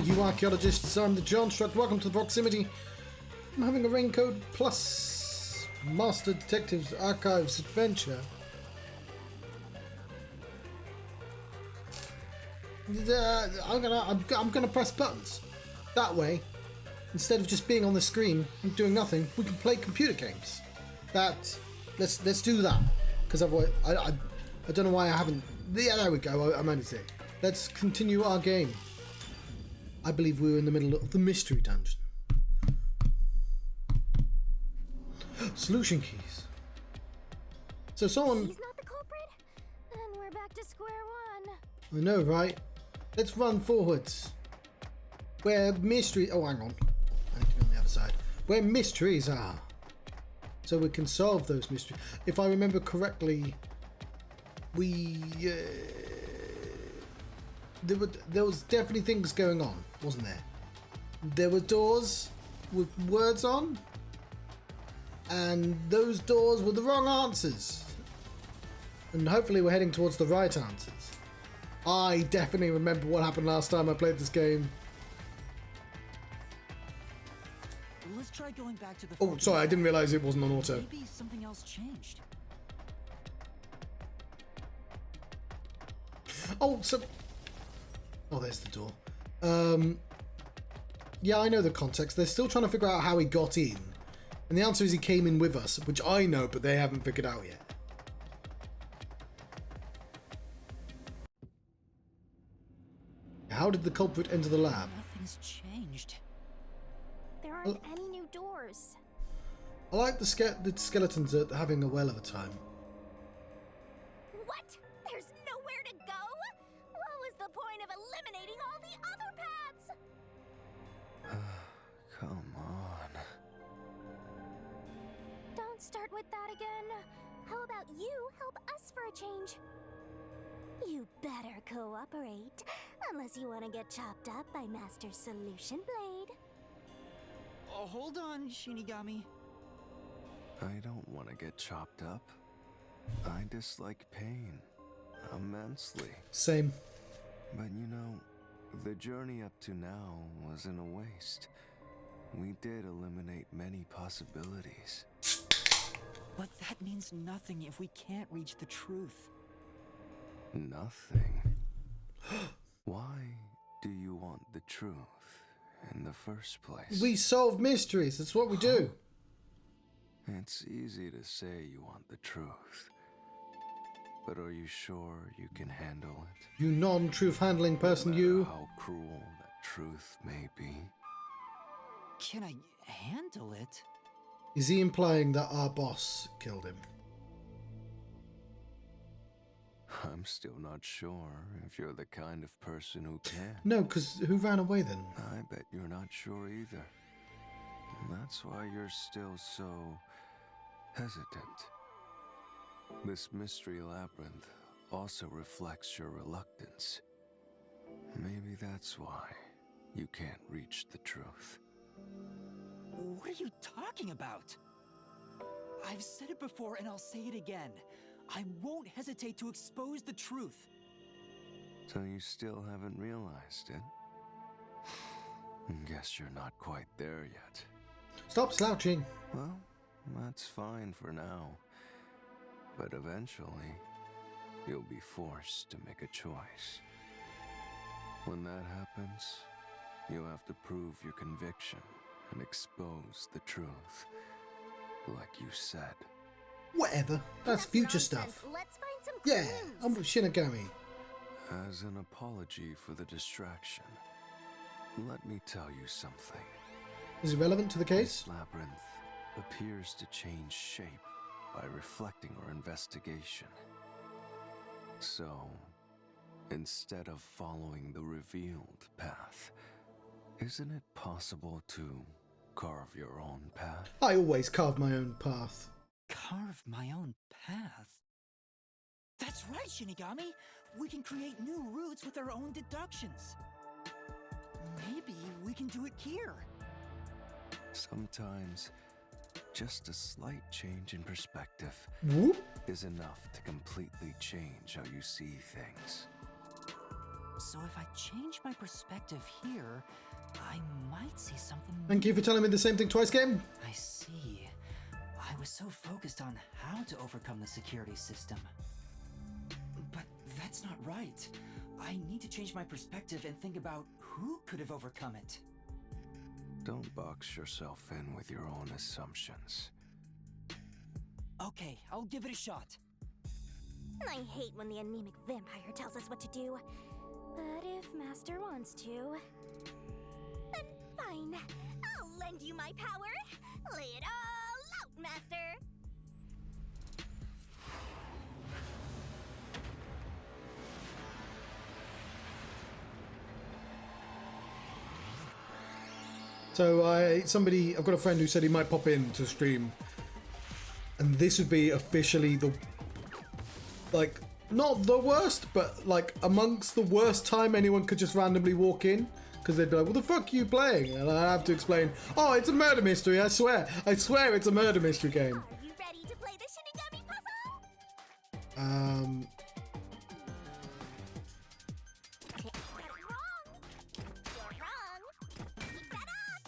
you archaeologists. I'm the John Struck. Welcome to the proximity. I'm having a Raincoat Plus Master Detectives Archives adventure. I'm gonna press buttons. That way, instead of just being on the screen and doing nothing, we can play computer games. Let's do that. Because otherwise, I don't know why I haven't. Yeah, there we go. I managed it. Let's continue our game. I believe we were in the middle of the mystery dungeon. Solution keys. So someone... He's not the culprit? Then we're back to square one. I know, right? Let's run forwards. Where mystery... Oh, hang on. I need to be on the other side. Where mysteries are. So we can solve those mysteries. If I remember correctly, we... There was definitely things going on, wasn't there? There were doors with words on, and those doors were the wrong answers. And hopefully we're heading towards the right answers. I definitely remember what happened last time I played this game. Let's try going back to the... Oh, sorry, I didn't realize it wasn't on auto. Maybe something else changed. Oh, so... Oh, there's the door. Yeah, I know the context. They're still trying to figure out how he got in. And the answer is he came in with us, which I know, but they haven't figured out yet. How did the culprit enter the lab? Nothing's changed. There aren't any new doors. I like the skeletons are having a whale of a time. What? There's nowhere to go? What was the point of eliminating all the other paths? Come on. Don't start with that again. How about you help us for a change? You better cooperate, unless you want to get chopped up by Master Solution Blade. Oh, hold on, Shinigami. I don't want to get chopped up. I dislike pain immensely. Same. But you know, the journey up to now wasn't a waste. We did eliminate many possibilities. But that means nothing if we can't reach the truth. Nothing. Why do you want the truth in the first place? We solve mysteries. That's what we do. It's easy to say you want the truth. But are you sure you can handle it? You non-truth handling person, No matter you. how cruel that truth may be. Can I handle it? Is he implying that our boss killed him? I'm still not sure if you're the kind of person who can. No, because who ran away then? I bet you're not sure either. That's why you're still so hesitant. This mystery labyrinth also reflects your reluctance. Maybe that's why you can't reach the truth. What are you talking about? I've said it before and I'll say it again. I won't hesitate to expose the truth. So you still haven't realized it? Guess you're not quite there yet. Stop slouching. Well, that's fine for now. But eventually, you'll be forced to make a choice. When that happens, you'll have to prove your conviction and expose the truth, like you said. Whatever. That's future stuff. Let's find some Yeah, clues. I'm with Shinigami. As an apology for the distraction, let me tell you something. Is it relevant to the case? This labyrinth appears to change shape by reflecting our investigation. So, instead of following the revealed path, isn't it possible to carve your own path? I always carve my own path. Carve my own path? That's right, Shinigami! We can create new routes with our own deductions. Maybe we can do it here. Sometimes, just a slight change in perspective Whoop. is enough to completely change how you see things. So if I change my perspective here, I might see something. Thank you for telling me the same thing twice, game. I see. I was so focused on how to overcome the security system. But that's not right. I need to change my perspective and think about who could have overcome it. Don't box yourself in with your own assumptions. Okay, I'll give it a shot. I hate when the anemic vampire tells us what to do. But if Master wants to, then fine. I'll lend you my power. Lay it all out, Master. So I've got a friend who said he might pop in to stream, and this would be officially the, like, not the worst, but like amongst the worst time anyone could just randomly walk in, because they'd be like, "What the fuck are you playing?" And I have to explain, "Oh, it's a murder mystery. I swear it's a murder mystery game." Are you ready to play the Shinigami puzzle? Got it wrong. You're wrong. Keep that up.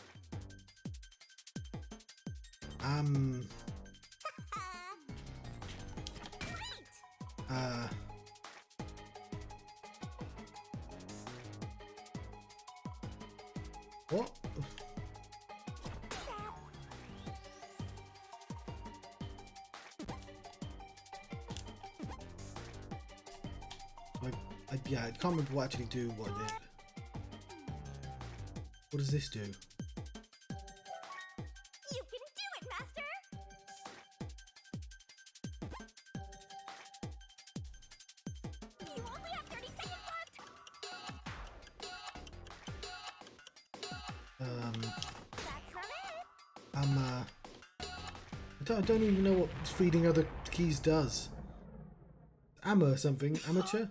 Great. What? Yeah, I can't remember what I actually do what I did. What does this do? You can do it, Master. You only have 30 seconds left. That's not it. I don't even know what feeding other keys does. Something, amateur?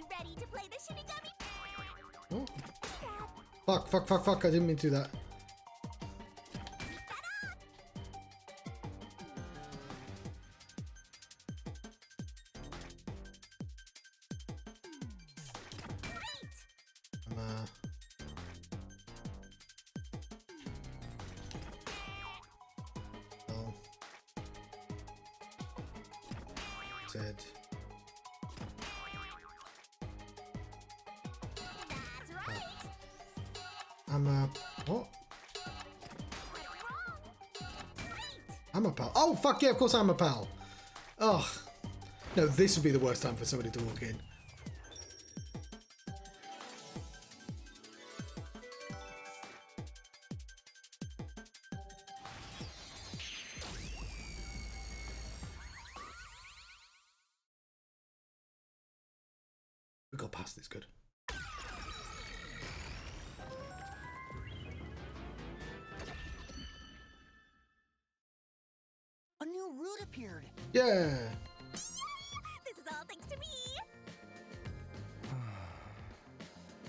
Ready to play the Shinigami? Oh. Fuck, I didn't mean to do that. Oh. Said. What? I'm a pal. Oh, fuck yeah, of course I'm a pal. Oh. No, this would be the worst time for somebody to walk in. We got past this, good. A new route appeared. Yeah. This is all thanks to me.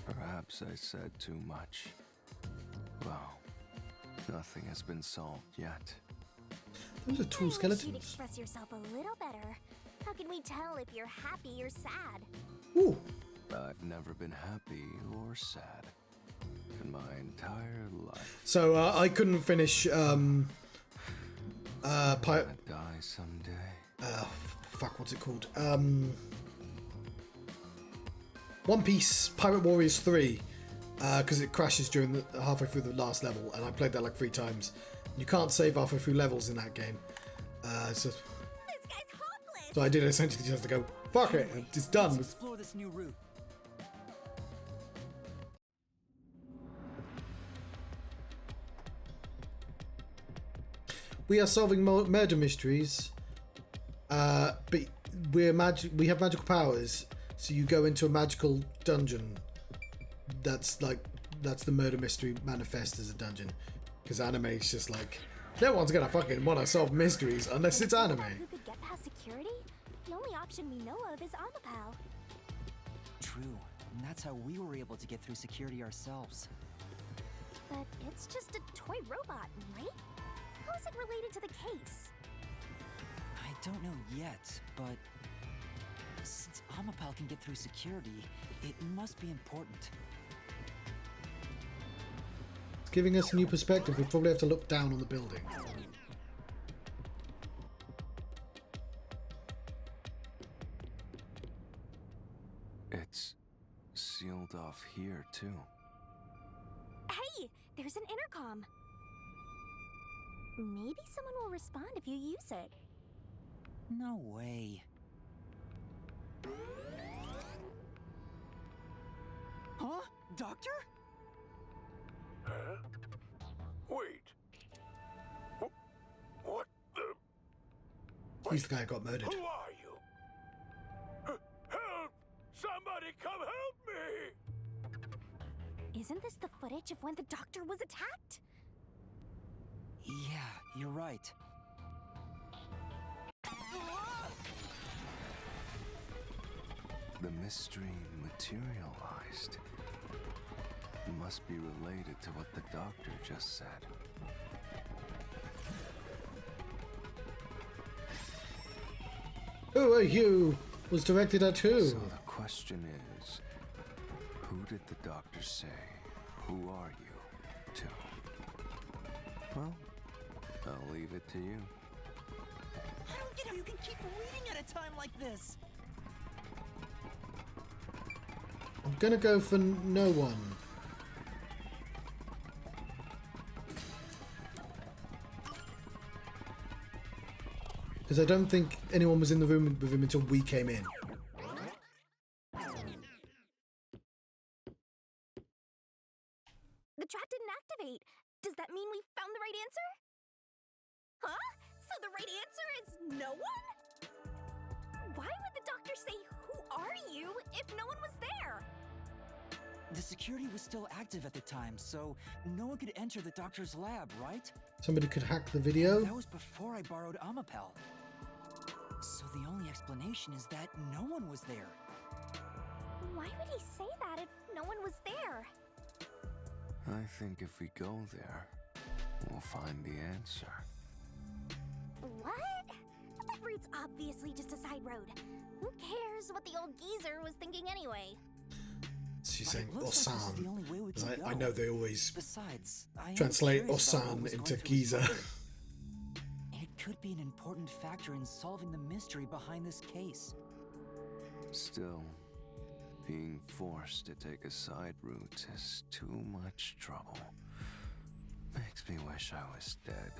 Perhaps I said too much. Well, nothing has been solved yet. Those are two I wish you'd skeletons. express yourself a little better. How can we tell if you're happy or sad? Ooh. I've never been happy or sad in my entire life. So I couldn't finish I'll die someday. fuck, what's it called? One Piece Pirate Warriors 3, because it crashes during the halfway through the last level, and I played that like 3 times. You can't save halfway through levels in that game. So This guy's hopeless. I did essentially just have to go, fuck it, it's done. Let's explore this new route. we are solving murder mysteries, but we have magical powers. So you go into a magical dungeon. That's the murder mystery manifest as a dungeon, because anime is just like, no one's gonna fucking want to solve mysteries unless it's anime. Who could get past security? The only option we know of is Amapal. True, and that's how we were able to get through security ourselves. But it's just a toy robot, right? How is it related to the case? I don't know yet, but since Amapal can get through security, it must be important. It's giving us a new perspective. We probably have to look down on the building. It's sealed off here, too. Hey, there's an intercom. Maybe someone will respond if you use it. No way. Huh? Doctor? Huh? Wait. What the? He's the guy who got murdered. Who are you? Help! Somebody come help me! Isn't this the footage of when the doctor was attacked? Yeah, you're right. The mystery materialized. It must be related to what the doctor just said. Who are you? Was directed at who? So the question is, who did the doctor say, who are you, to? Well, I'll leave it to you. I don't get how you can keep reading at a time like this. I'm gonna go for no one. Because I don't think anyone was in the room with him until we came in. The trap didn't activate. Does that mean we found the right answer? Huh? So the right answer is no one? Why would the doctor say, "Who are you?" if no one was there? The security was still active at the time, so no one could enter the doctor's lab, right? Somebody could hack the video. That was before I borrowed Amapal. So the only explanation is that no one was there. Why would he say that if no one was there? I think if we go there, we'll find the answer. What? That route's obviously just a side road. Who cares what the old geezer was thinking anyway? She's But saying it looks like this is Osan. the only way we 'Cause can I go. know they always Besides, I am translate curious about what Osan was into going through his Giza. mind. It could be an important factor in solving the mystery behind this case. Still, being forced to take a side route is too much trouble. Makes me wish I was dead.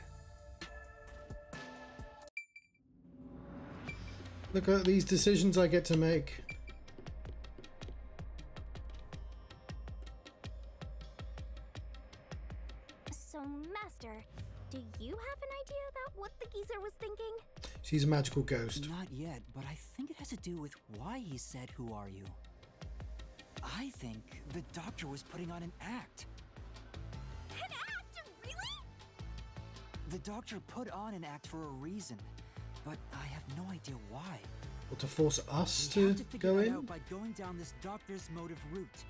Look at these decisions I get to make. So, Master, do you have an idea about what the geezer was thinking? She's a magical ghost. Not yet, but I think it has to do with why he said, "Who are you?" I think the doctor was putting on an act. An act? Really? The doctor put on an act for a reason, but I have no idea why. Or to force us We to have to figure go that in? out by going down this doctor's motive route.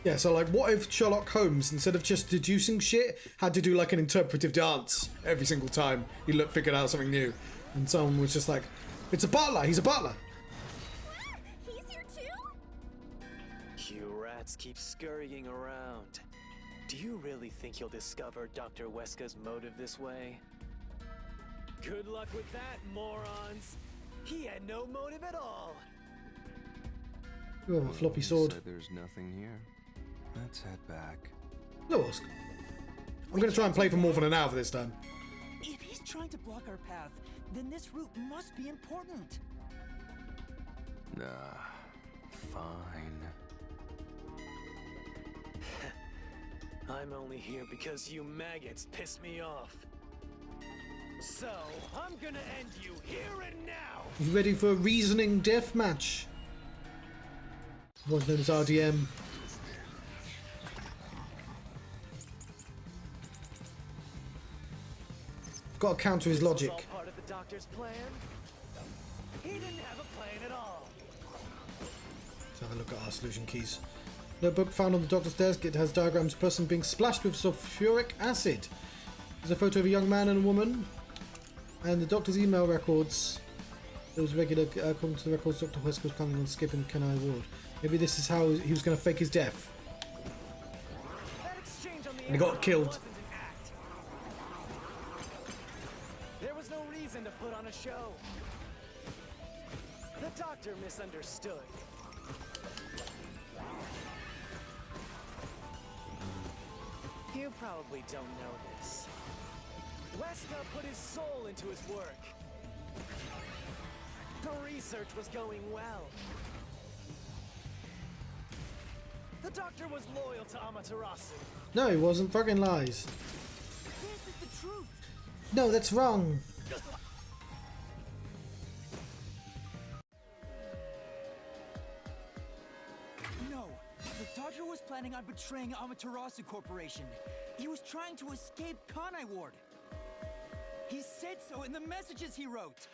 Yeah, so like, what if Sherlock Holmes, instead of just deducing shit, had to do like an interpretive dance every single time he figured out something new? And someone was just like, it's a butler, he's a butler. He's here too? You rats keep scurrying around. Do you really think you'll discover Dr. Weska's motive this way? Good luck with that, morons! He had no motive at all! You have a floppy sword. Said there's nothing here. Let's head back. No, Oscar. I'm going to try and play for more than an hour this time. If he's trying to block our path, then this route must be important. Nah, fine. I'm only here because you maggots piss me off. So, I'm gonna end you here and now! You ready for a reasoning deathmatch? What's known as RDM. Got to counter his logic. This was all part of the doctor's plan? He didn't have a plan at all. Let's have a look at our solution keys. Notebook found on the doctor's desk. It has diagrams of a person being splashed with sulfuric acid. There's a photo of a young man and a woman. And the doctor's email records. It was regular, according to the records, Dr. Wesker was planning on skipping Kenai Ward. Maybe this is how he was going to fake his death. That exchange on the And he got airport killed. wasn't an act. There was no reason to put on a show. The doctor misunderstood. You probably don't know this. Wesker put his soul into his work. The research was going well. The doctor was loyal to Amaterasu. No, he wasn't. Fucking lies. This is the truth. No, that's wrong. No, the doctor was planning on betraying Amaterasu Corporation. He was trying to escape Kanai Ward. He said so in the messages he wrote.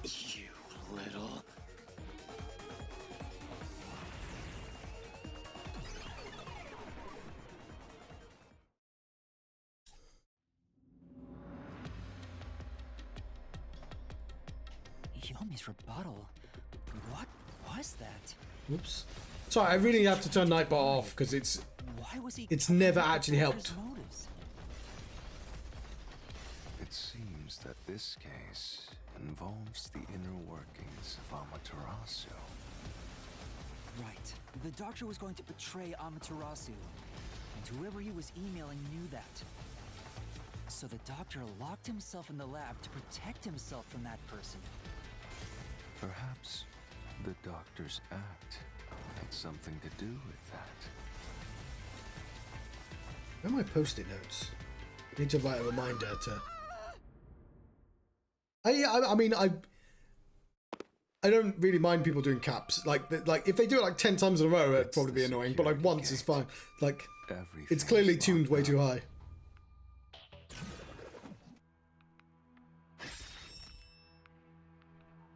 You little... Yomi's rebuttal. What was that? Oops. Sorry, I really have to turn Nightbot off because Why was he? it's never covering the actually doctor's helped. motives? It seems that this case involves the inner workings of Amaterasu. Right. The doctor was going to betray Amaterasu, and whoever he was emailing knew that. So the doctor locked himself in the lab to protect himself from that person. Perhaps the doctor's act had something to do with that. Where are my post-it notes? I need to write a reminder to... I mean, I don't really mind people doing caps. Like if they do it like 10 times in a row, it'd probably be annoying. But like once is fine. Like it's clearly tuned way too high.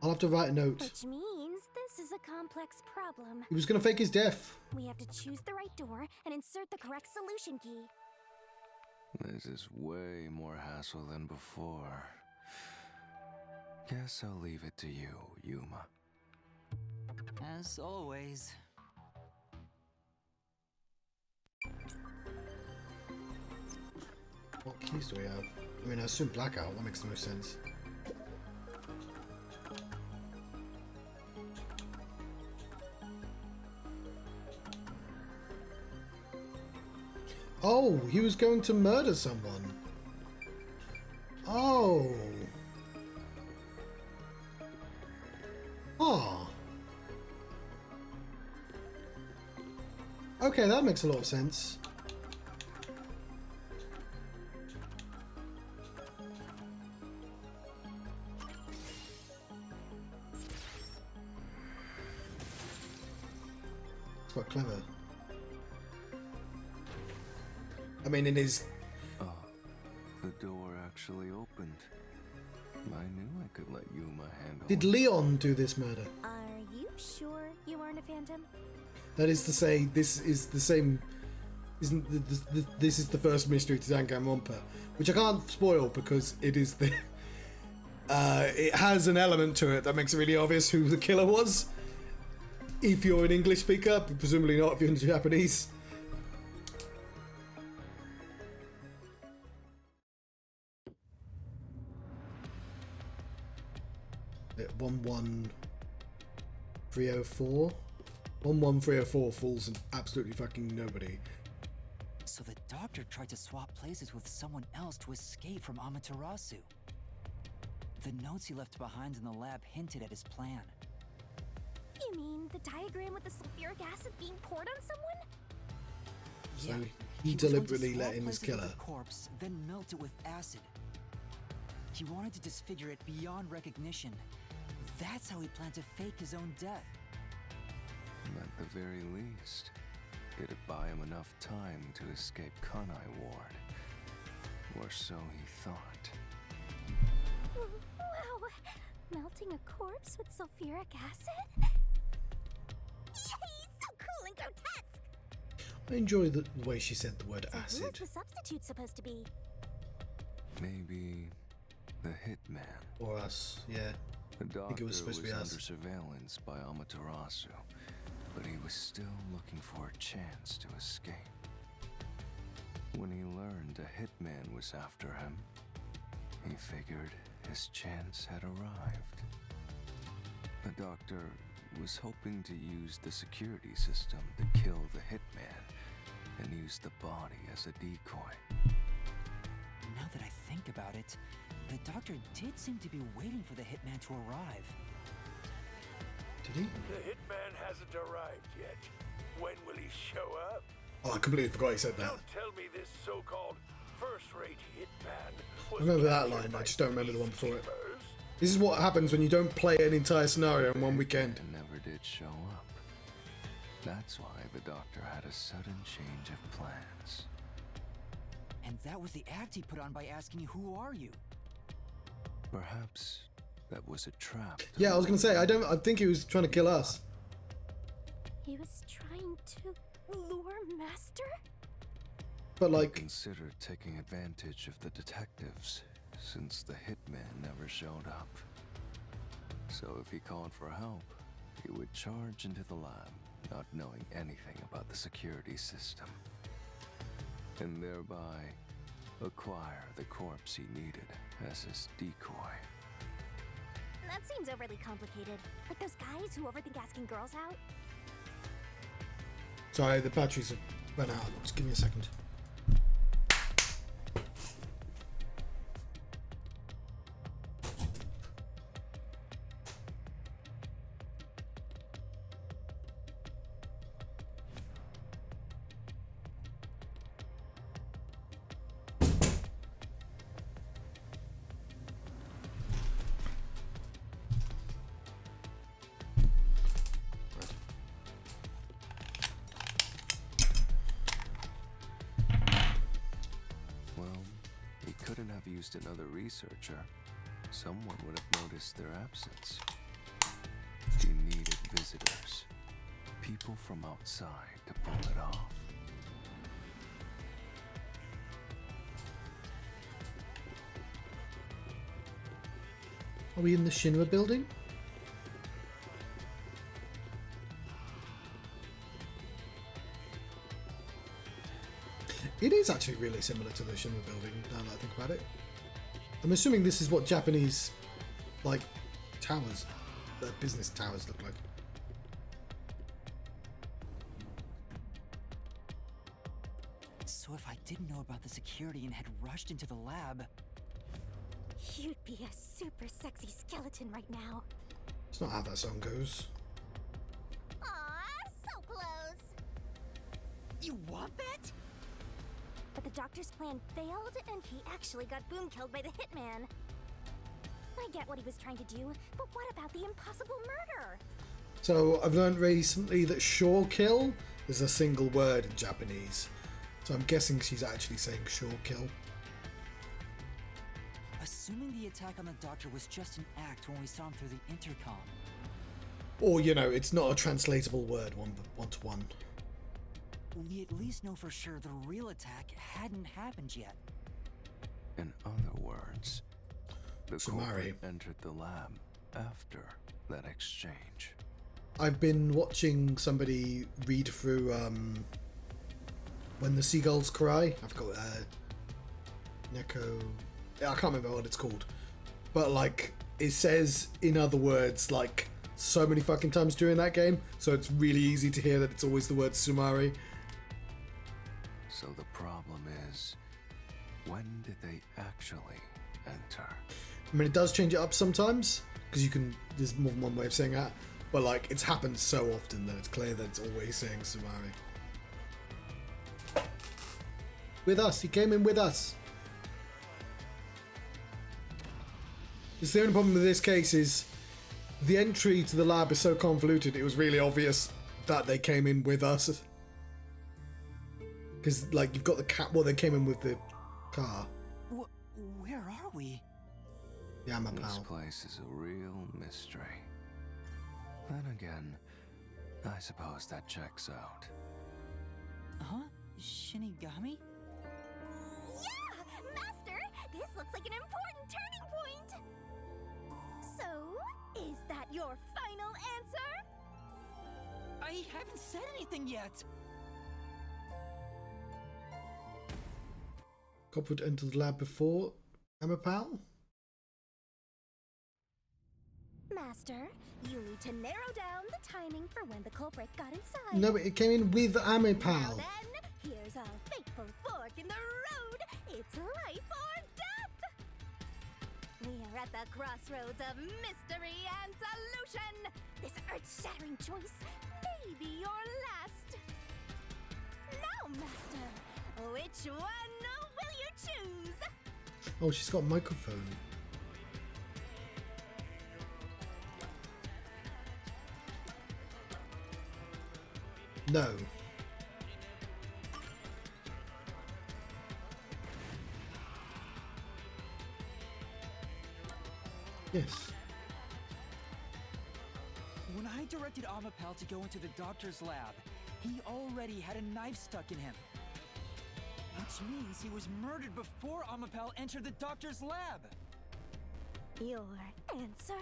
I'll have to write a note. Which means this is a complex problem. He was gonna fake his death. We have to choose the right door and insert the correct solution key. This is way more hassle than before. Guess I'll leave it to you, Yuma. As always. What keys do we have? I mean, I assume blackout. That makes the most sense. Oh, he was going to murder someone. Oh. Oh. Okay, that makes a lot of sense. It's quite clever. I mean, it is. Oh, the door actually opened. I knew I could let Yuma handle Did it. Leon do this murder? Are you sure you weren't a phantom? That is to say, this is the same. Isn't this is the first mystery to Danganronpa, which I can't spoil because it is the. It has an element to it that makes it really obvious who the killer was. If you're an English speaker, but presumably not if you're in Japanese. At 11304. 11304 falls in absolutely fucking nobody. So the doctor tried to swap places with someone else to escape from Amaterasu. The notes he left behind in the lab hinted at his plan. You You mean the diagram with the sulfuric acid being poured on someone? So Yeah, he was going to deliberately swap let in his places with killer. the corpse, then melt it with acid. He wanted to disfigure it beyond recognition. That's how he planned to fake his own death. At the very least, it'd buy him enough time to escape Kanai Ward. Or so he thought. Wow! Melting a corpse with sulfuric acid? Yay! So cool and grotesque! I enjoy the way she said the word So who acid. is the substitute supposed to be? Maybe the hitman. Or us, yeah. The doctor it was supposed to be under us. surveillance by Amaterasu, but he was still looking for a chance to escape. When he learned a hitman was after him, he figured his chance had arrived. The doctor was hoping to use the security system to kill the hitman and use the body as a decoy. Now that I think about it, the doctor did seem to be waiting for the hitman to arrive. Did he? The hitman hasn't arrived yet. When will he show up? Oh, I completely forgot he said that. Don't tell me this so-called first-rate hitman I was remember that captured line, I by just don't remember the one before it. schemers. This is what happens when you don't play an entire scenario in one weekend. And never did show up. That's why the doctor had a sudden change of plans. And that was the act he put on by asking you, "Who are you?" Perhaps that was a trap. to Yeah, I was gonna say, I think he was trying to kill us. He was trying to lure Master? But He like, considered taking advantage of the detectives, since the hitman never showed up. So if he called for help, he would charge into the lab, not knowing anything about the security system, and thereby acquire the corpse he needed as his decoy. That seems overly complicated. Like those guys who overthink asking girls out? sorry, the batteries have run out. Just give me a second. Well, he couldn't have used another researcher. Someone would have noticed their absence. He needed visitors. People from outside to pull it off. Are we in the Shinra building? It is actually really similar to the Shinra building, now that I think about it. I'm assuming this is what Japanese, like, towers, business towers look like. So if I didn't know about the security and had rushed into the lab, You'd be a super sexy skeleton right now. It's not how that song goes. Aw, so close. you want that? But the doctor's plan failed, and he actually got boom killed by the hitman. I get what he was trying to do, but what about the impossible murder? So I've learned recently that sure kill is a single word in Japanese. So I'm guessing she's actually saying sure kill. Assuming the attack on the doctor was just an act when we saw him through the intercom. Or, you know, it's not a translatable word one to one. We at least know for sure the real attack hadn't happened yet. In other words, the Sumari. culprit entered the lab after that exchange. I've been watching somebody read through When the Seagulls Cry. I forgot Neko. I can't remember what it's called. But like it says in other words like so many fucking times during that game, so it's really easy to hear that it's always the word Sumari. So the problem is, when did they actually enter? I mean, it does change it up sometimes because you can. There's more than one way of saying that. But like, it's happened so often that it's clear that it's always saying Sumari. With us, he came in with us. It's the only problem with this case is the entry to the lab is so convoluted. It was really obvious that they came in with us. Because like you've got the cat. Well, they came in with the car. Where are we? Yeah, my This pal. place is a real mystery. Then again, I suppose that checks out. Huh? Shinigami? Yeah! Master, this looks like an important turning point! So, is that your final answer? I haven't said anything yet. Culprit entered the lab before Emma Pal? Master, you need to narrow down the timing for when the culprit got inside. No, but it came in with Ame Now Pal. then, here's a fateful fork in the road. It's life or death. We are at the crossroads of mystery and solution. This earth-shattering choice may be your last. Now, Master, which one will you choose? Oh, she's got a microphone. No. Yes. When I directed Amapal to go into the doctor's lab, he already had a knife stuck in him. Which means he was murdered before Amapal entered the doctor's lab. Your answer?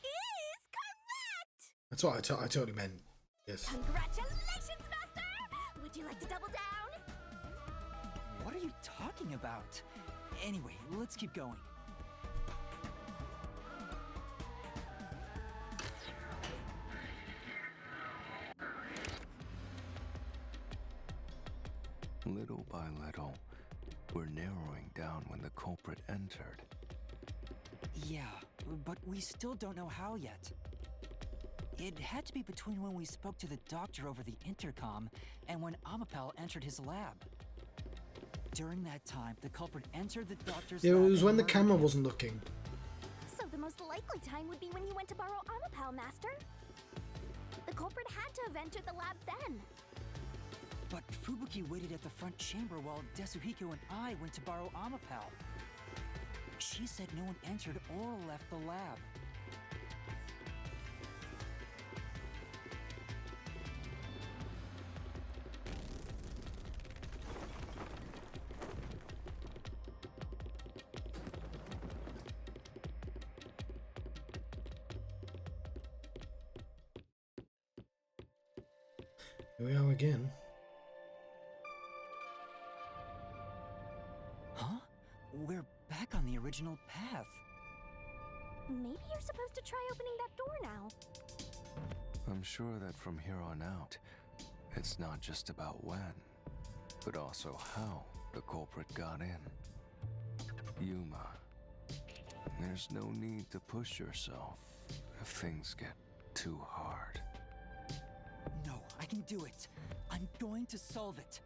Is correct! That's what I totally meant. Yes. Congratulations, Master! Would you like to double down? What are you talking about? Anyway, let's keep going. Little by little, we're narrowing down when the culprit entered. Yeah, but we still don't know how yet. It had to be between when we spoke to the doctor over the intercom and when Amapal entered his lab. During that time, the culprit entered the doctor's It lab. was and when the murdered camera him. wasn't looking. So the most likely time would be when you went to borrow Amapal, Master. The culprit had to have entered the lab then. But Fubuki waited at the front chamber while Desuhiko and I went to borrow Amapal. She said no one entered or left the lab. Here we are again. Huh? We're back on the original path. Maybe you're supposed to try opening that door now. I'm sure that from here on out, it's not just about when, but also how the culprit got in. Yuma, there's no need to push yourself if things get too hard. No, I can do it. I'm going to solve it.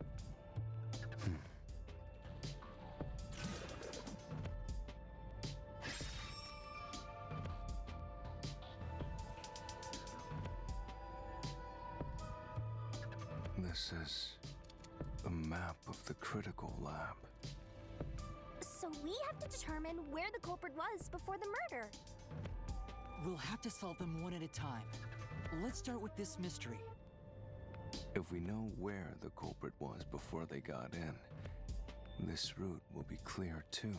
This is a map of the critical lab. So we have to determine where the culprit was before the murder. We'll have to solve them one at a time. Let's start with this mystery. If we know where the culprit was before they got in, this route will be clear too.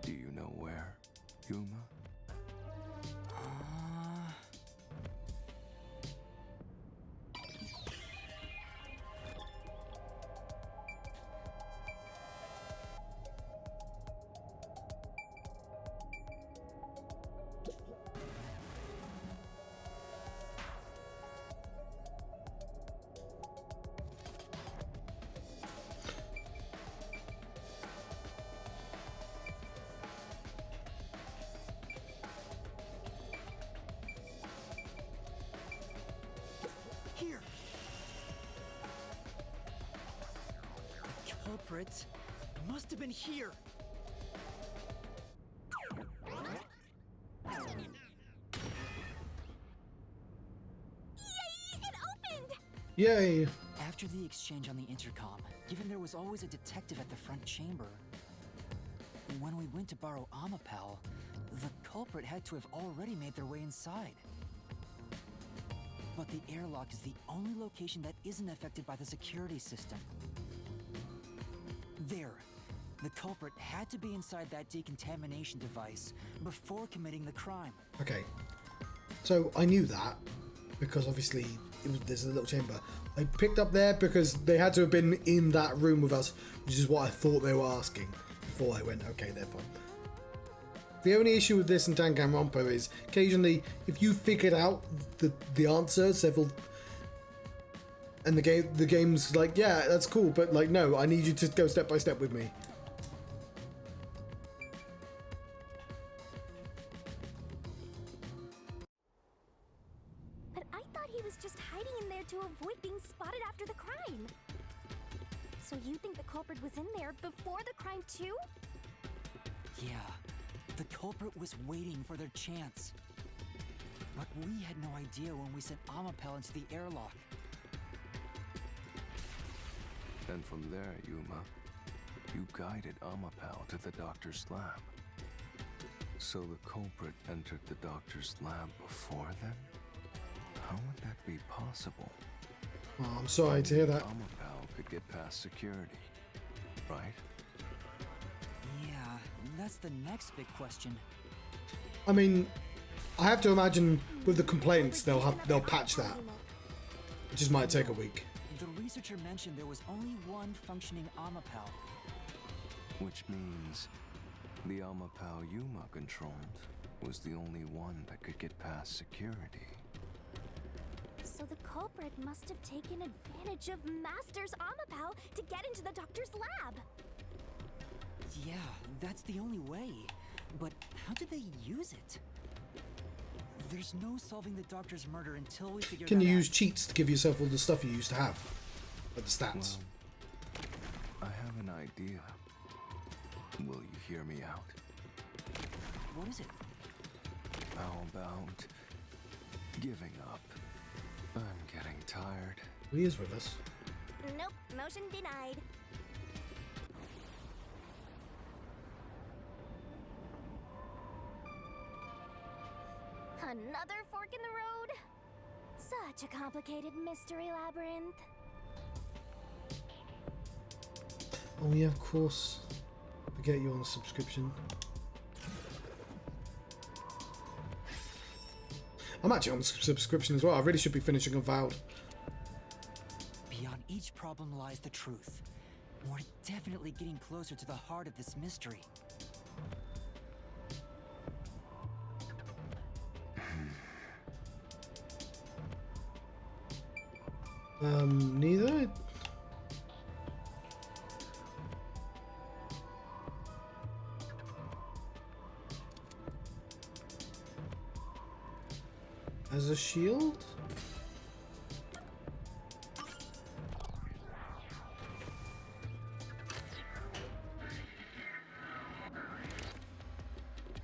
Do you know where, Yuma? culprit must have been here. Yay! It opened! Yay! After the exchange on the intercom, given there was always a detective at the front chamber, when we went to borrow Amapal, the culprit had to have already made their way inside. But the airlock is the only location that isn't affected by the security system. There. The culprit had to be inside that decontamination device before committing the crime. Okay. So I knew that because obviously there's a little chamber. I picked up there because they had to have been in that room with us, which is what I thought they were asking before I went, okay, they're fine. The only issue with this in Danganronpa is occasionally if you figured out the answer several and the game's like, yeah, that's cool, but like, no, I need you to go step by step with me. But I thought he was just hiding in there to avoid being spotted after the crime. So you think the culprit was in there before the crime too? Yeah, the culprit was waiting for their chance. But we had no idea when we sent Amapal into the airlock. And from there, Yuma, you guided Amapal to the doctor's lab. So the culprit entered the doctor's lab before then? How would that be possible? Oh, I'm sorry to hear that. Amapal could get past security, right? Yeah, that's the next big question. I mean, I have to imagine with the complaints they'll patch that. It just might take a week. The researcher mentioned there was only one functioning Amapal. Which means the Amapal Yuma controlled was the only one that could get past security. So the culprit must have taken advantage of Master's Amapal to get into the doctor's lab. Yeah, that's the only way. But how did they use it? There's no solving the doctor's murder until we figure Can that you out. use cheats to give yourself all the stuff you used to have? Like the stats. Well, I have an idea. Will you hear me out? What is it? How about giving up? I'm getting tired. He is with us. Nope, motion denied. Another fork in the road? Such a complicated mystery labyrinth. Oh yeah, of course. Forget you're on a subscription. I'm actually on a subscription as well. I really should be finishing Avowed. Beyond each problem lies the truth. We're definitely getting closer to the heart of this mystery. Neither. As a shield?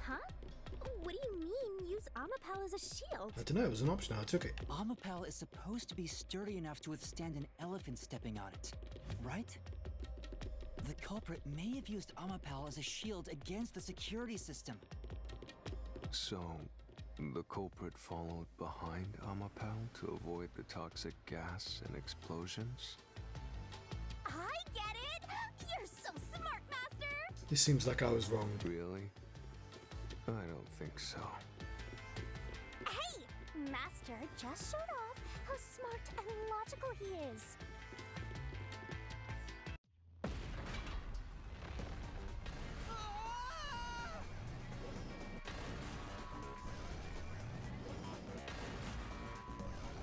Huh? What do you mean, use Amapal as a shield? I don't know, it was an option. I took it. Amapal is supposed to be sturdy enough to withstand an elephant stepping on it, right? The culprit may have used Amapal as a shield against the security system. So, the culprit followed behind Amapal to avoid the toxic gas and explosions? I get it! You're so smart, Master! This seems like I was wrong. Really? I don't think so. Hey! Master just showed off how smart and logical he is.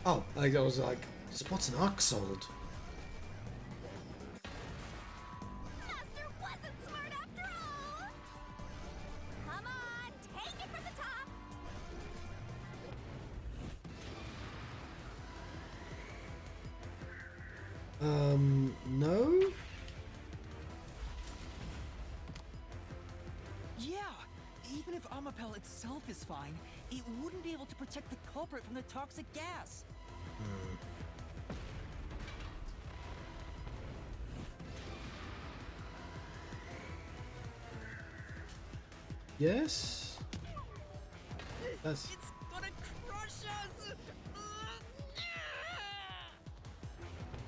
Oh, I was like, spots an arc sold. Master wasn't smart after all! Come on, take it from the top! No? Yeah! Even if Amapel itself is fine, it wouldn't be able to protect the culprit from the toxic gas. Yes? That's... It's gonna crush us!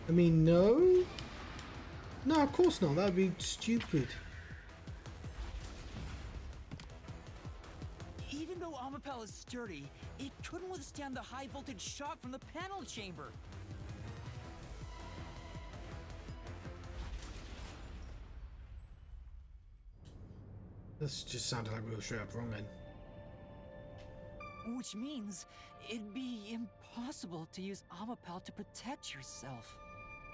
I mean, no? No, of course not. That'd be stupid. Even though Amapel is sturdy, it couldn't withstand the high voltage shock from the panel chamber. This just sounded like we were straight up wrong then. Which means it'd be impossible to use Amapel to protect yourself.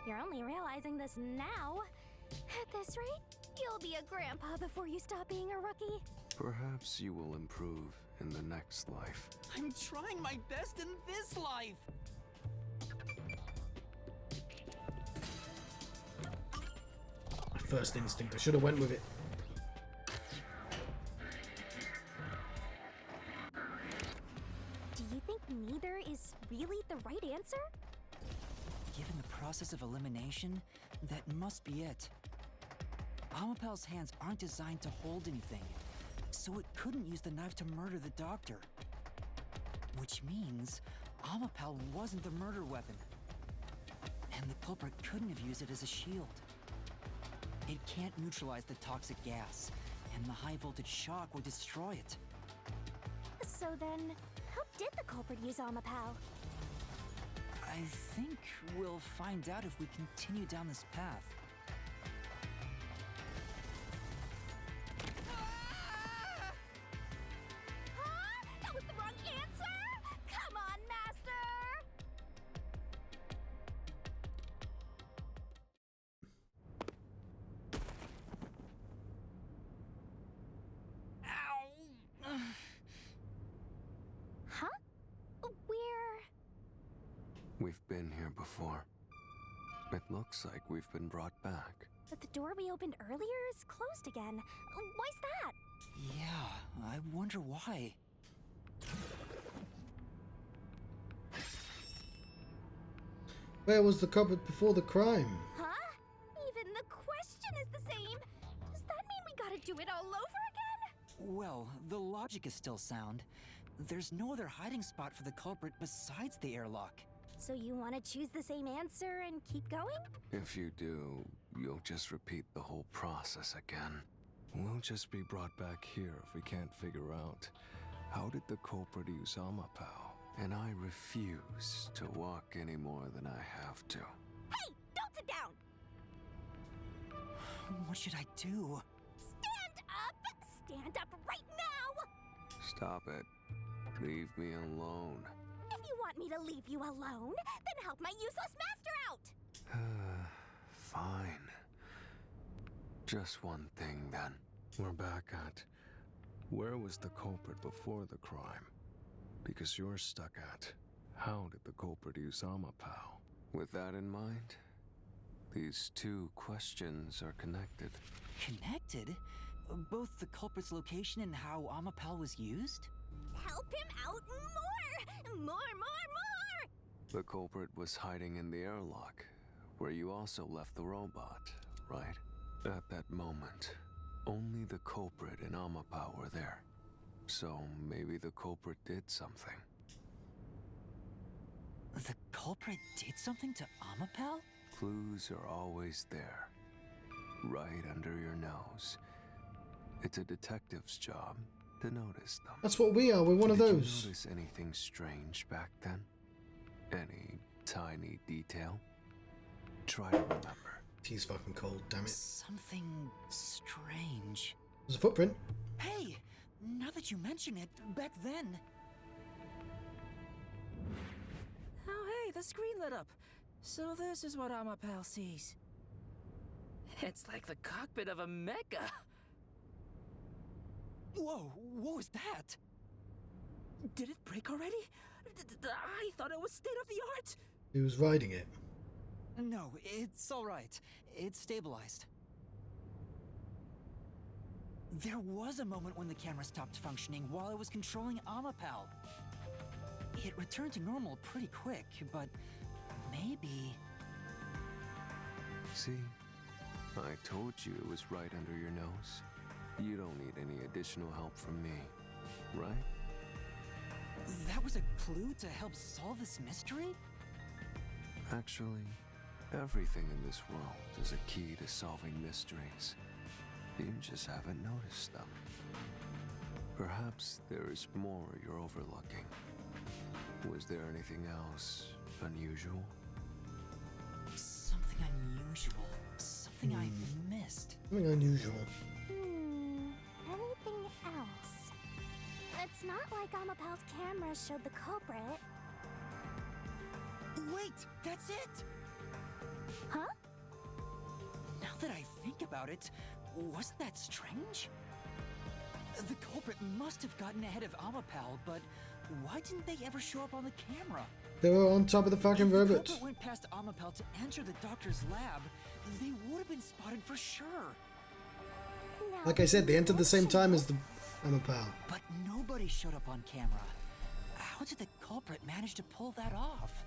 You're only realizing this now. At this rate, you'll be a grandpa before you stop being a rookie. Perhaps you will improve in the next life. I'm trying my best in this life! My first instinct, I should have went with it. Do you think neither is really the right answer? Given the process of elimination, that must be it. Amapel's hands aren't designed to hold anything, so it couldn't use the knife to murder the doctor. Which means Amapel wasn't the murder weapon. And the culprit couldn't have used it as a shield. It can't neutralize the toxic gas, and the high voltage shock would destroy it. So then, how did the culprit use Amapel? I think we'll find out if we continue down this path. Huh? That was the wrong answer? Come on, Master! Ow! Huh? We've been here before. It looks like we've been brought back. But the door we opened earlier is closed again. Why's that? Yeah, I wonder why. Where was the culprit before the crime? Huh? Even the question is the same. Does that mean we gotta do it all over again? Well, the logic is still sound. There's no other hiding spot for the culprit besides the airlock. So you want to choose the same answer and keep going? If you do, you'll just repeat the whole process again. We'll just be brought back here if we can't figure out how did the culprit use Amapel. And I refuse to walk any more than I have to. Hey, don't sit down! What should I do? Stand up! Stand up right now! Stop it. Leave me alone. If you want me to leave you alone, then help my useless master out! Fine. Just one thing then. We're back at where was the culprit before the crime? Because you're stuck at how did the culprit use Amapel? With that in mind, these two questions are connected. Connected? Both the culprit's location and how Amapel was used? Help him out more! More! The culprit was hiding in the airlock, where you also left the robot, right? At that moment, only the culprit and Amapel were there. So maybe the culprit did something. The culprit did something to Amapel? Clues are always there, right under your nose. It's a detective's job to notice them. That's what we are. We're one of Did those. you notice anything strange back then? Any tiny detail? Try to remember. He's fucking cold, damn it. Something strange. There's a footprint. Hey! Now that you mention it, back then... Oh hey, the screen lit up. So this is what Amapel sees. It's like the cockpit of a mecha. Whoa, what was that? Did it break already? I thought it was state of the art. He was riding it. No, it's alright. It's stabilized. There was a moment when the camera stopped functioning while I was controlling Amapal. It returned to normal pretty quick, but maybe... See? I told you it was right under your nose. You don't need any additional help from me, right? That was a clue to help solve this mystery? Actually, everything in this world is a key to solving mysteries. You just haven't noticed them. Perhaps there is more you're overlooking. Was there anything else unusual? Something unusual. Something I missed. Something unusual. Anything else? It's not like Amapal's camera showed the culprit. Wait, that's it! Huh? Now that I think about it, wasn't that strange? The culprit must have gotten ahead of Amapal, but why didn't they ever show up on the camera? They were on top of the fucking If the robot. culprit went past Amapal to enter the doctor's lab, they would have been spotted for sure. No, Like I said, they entered the same time as the Amapal. But nobody showed up on camera. How did the culprit manage to pull that off?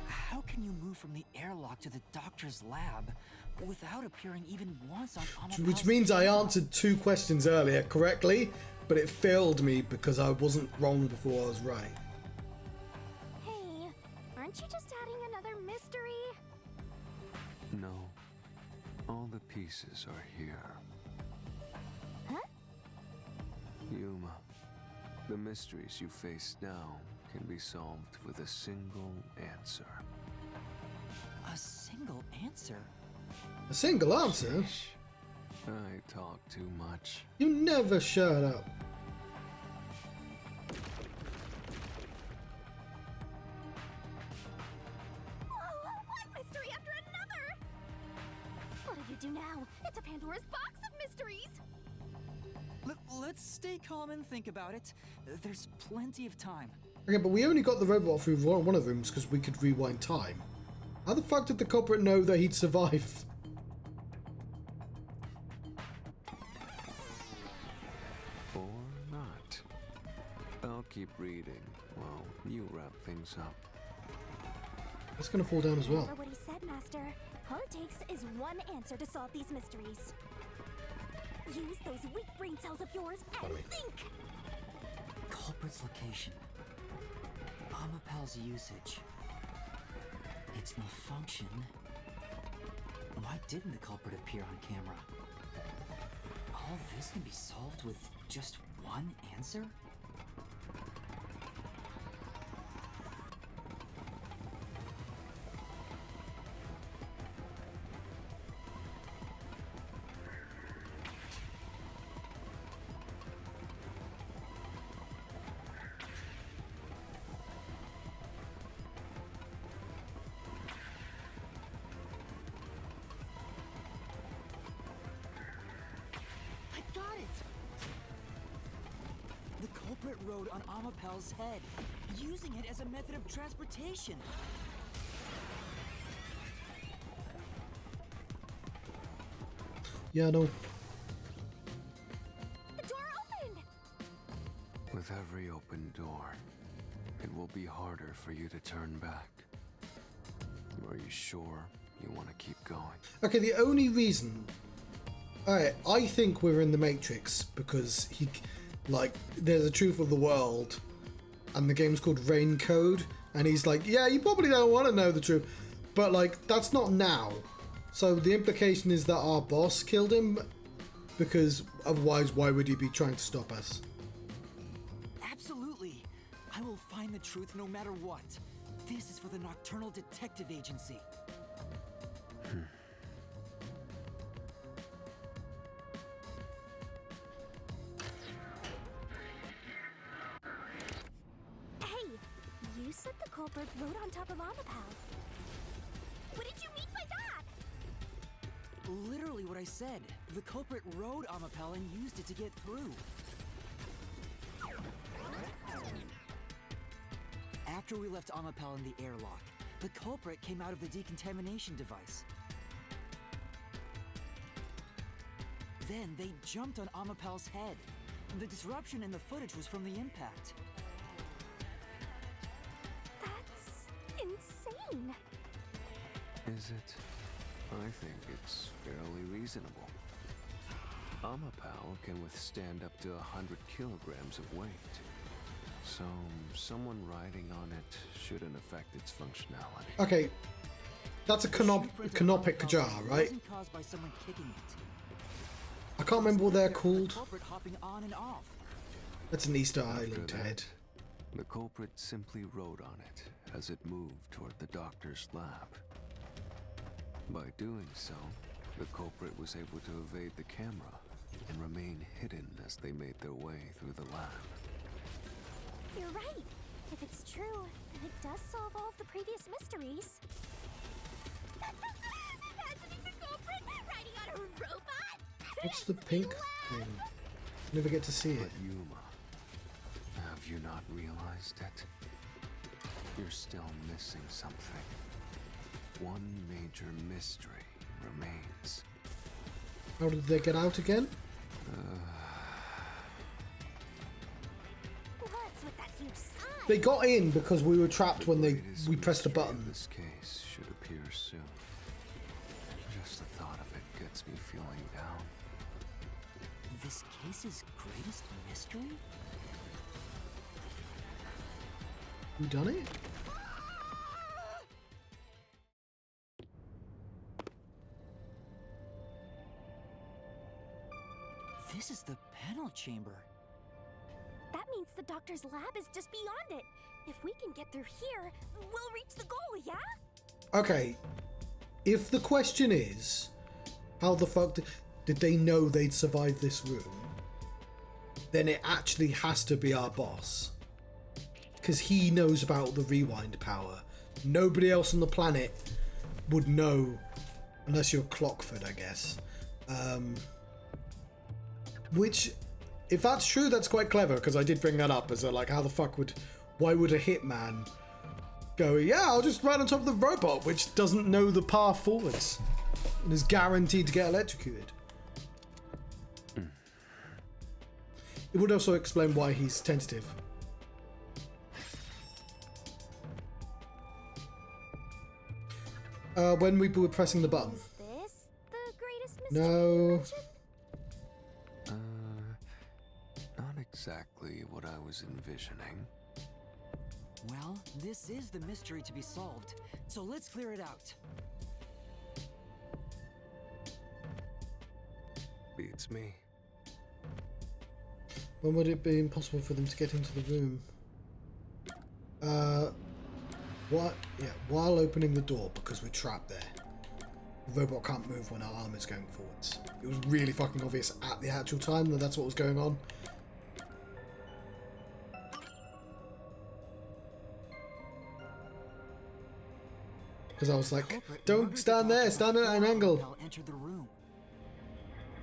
How can you move from the airlock to the doctor's lab without appearing even once on Amapal's Which means I camera? answered 2 questions earlier correctly, but it failed me because I wasn't wrong before I was right. Hey, aren't you just adding another mystery? No. All the pieces are here. Huh? Yuma, the mysteries you face now can be solved with a single answer. A single answer? A single answer? I talk too much. You never shut up. Whoa, one mystery after another! What do you do now? It's a Pandora's box of mysteries! Let's stay calm and think about it. There's plenty of time. Okay, but we only got the robot through one of the rooms because we could rewind time. How the fuck did the culprit know that he'd survive? Or not. I'll keep reading while you wrap things up. It's gonna fall down as well. Remember what he said, Master. All it takes is one answer to solve these mysteries. Use those weak brain cells of yours and think! Culprit's location. Amapal's usage. Its malfunction. Why didn't the culprit appear on camera? All this can be solved with just one answer? I got it! The culprit rode on Amapal's head, using it as a method of transportation. Yeah, no. The door opened! With every open door, it will be harder for you to turn back. Are you sure you want to keep going? Okay, the only reason... Alright, I think we're in the Matrix because there's a truth of the world and the game's called Rain Code and he's like, yeah, you probably don't want to know the truth, but like, that's not now. So the implication is that our boss killed him because otherwise why would he be trying to stop us? Absolutely! I will find the truth no matter what. This is for the Nocturnal Detective Agency. Hey, you said the culprit rode on top of Amapal. What did you mean by that? Literally what I said. The culprit rode Amapal and used it to get through. After we left Amapal in the airlock, the culprit came out of the decontamination device. Then they jumped on Amapel's head. The disruption in the footage was from the impact. That's insane. Is it? I think it's fairly reasonable. Amapel can withstand up to 100 kilograms of weight. So, someone riding on it shouldn't affect its functionality. Okay, that's a canopic jar, right? Wasn't caused by someone kicking it. I can't remember what they're The called. culprit hopping on and off. That's an Easter After Island that, head. the culprit simply rode on it as it moved toward the doctor's lab. By doing so, the culprit was able to evade the camera and remain hidden as they made their way through the lab. You're right. If it's true, then it does solve all of the previous mysteries. Imagining the culprit riding on a robot? What's the pink thing? Never get to see But it. Yuma, have you not realized it? You're still missing something. One major mystery remains. How did they get out again? What's with that huge sign? They got in because we were trapped when we pressed a mystery button. of this case should appear soon. Just the thought of it gets me feeling down. This case's greatest mystery? Who done it? This is the panel chamber. That means the doctor's lab is just beyond it. If we can get through here, we'll reach the goal, yeah? Okay, if the question is, how the fuck did they know they'd survive this room? Then it actually has to be our boss. Because he knows about the rewind power. Nobody else on the planet would know, unless you're Clockford, I guess. Which, if that's true, that's quite clever, because I did bring that up as a, like, how the fuck why would a hitman go, yeah, I'll just ride on top of the robot, which doesn't know the path forwards and is guaranteed to get electrocuted. It would also explain why he's tentative. When we were pressing the button. Is this the greatest mystery? No. you mentioned? Not exactly what I was envisioning. Well, this is the mystery to be solved, so let's clear it out. Beats me. When would it be impossible for them to get into the room? What? Yeah, while opening the door, because we're trapped there. The robot can't move when our arm is going forwards. It was really fucking obvious at the actual time that that's what was going on. Because I was like, don't stand there, stand at an angle. Entered the room,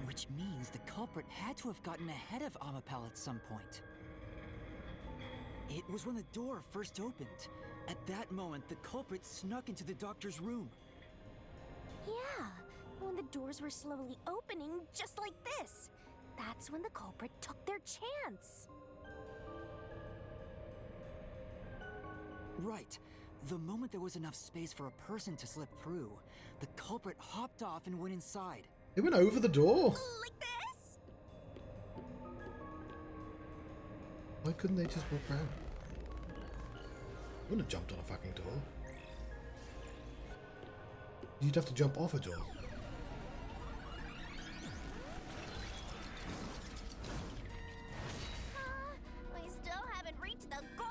which means the culprit had to have gotten ahead of Amapel at some point. It was when the door first opened. At that moment, the culprit snuck into the doctor's room. Yeah, when the doors were slowly opening, just like this. That's when the culprit took their chance. Right. The moment there was enough space for a person to slip through, the culprit hopped off and went inside. It went over the door. Like this? Why couldn't they just walk around? I wouldn't have jumped on a fucking door. You'd have to jump off a door. We still haven't reached the goal.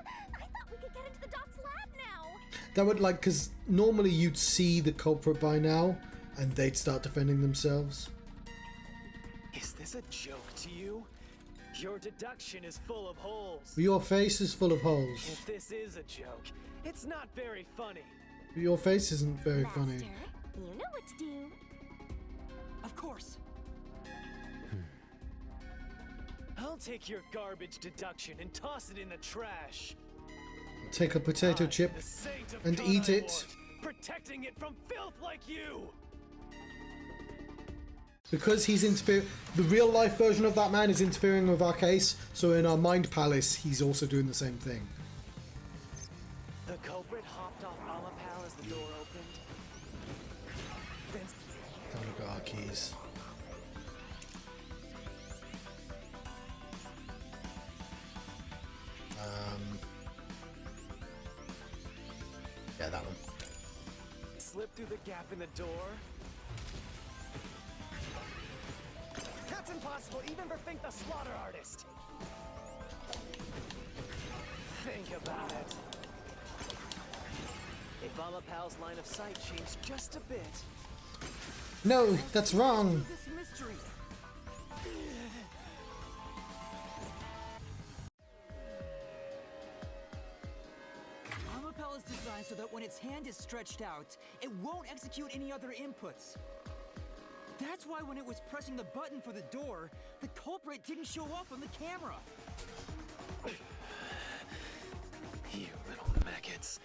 I thought we could get into the doc's lab now. That would, like, because normally you'd see the culprit by now and they'd start defending themselves. Is this a joke to you? Your deduction is full of holes. Your face is full of holes. If this is a joke, it's not very funny. Your face isn't very Master, funny. you know what to do. Of course. I'll take your garbage deduction and toss it in the trash. Take a potato I'm chip the saint of and God eat I it. want, protecting it from filth like you. Because he's interfering, the real life version of that man is interfering with our case, so in our mind palace, he's also doing the same thing. The culprit hopped off Alapal as the door opened. Then Don't look at our keys. Yeah, that one. slipped through the gap in the door. That's impossible, even for Fink the slaughter artist. Think about it. If Alapal's line of sight changed just a bit. No, that's wrong. This mystery. Amapel is designed so that when its hand is stretched out, it won't execute any other inputs. That's why when it was pressing the button for the door, the culprit didn't show up on the camera. You little maggots.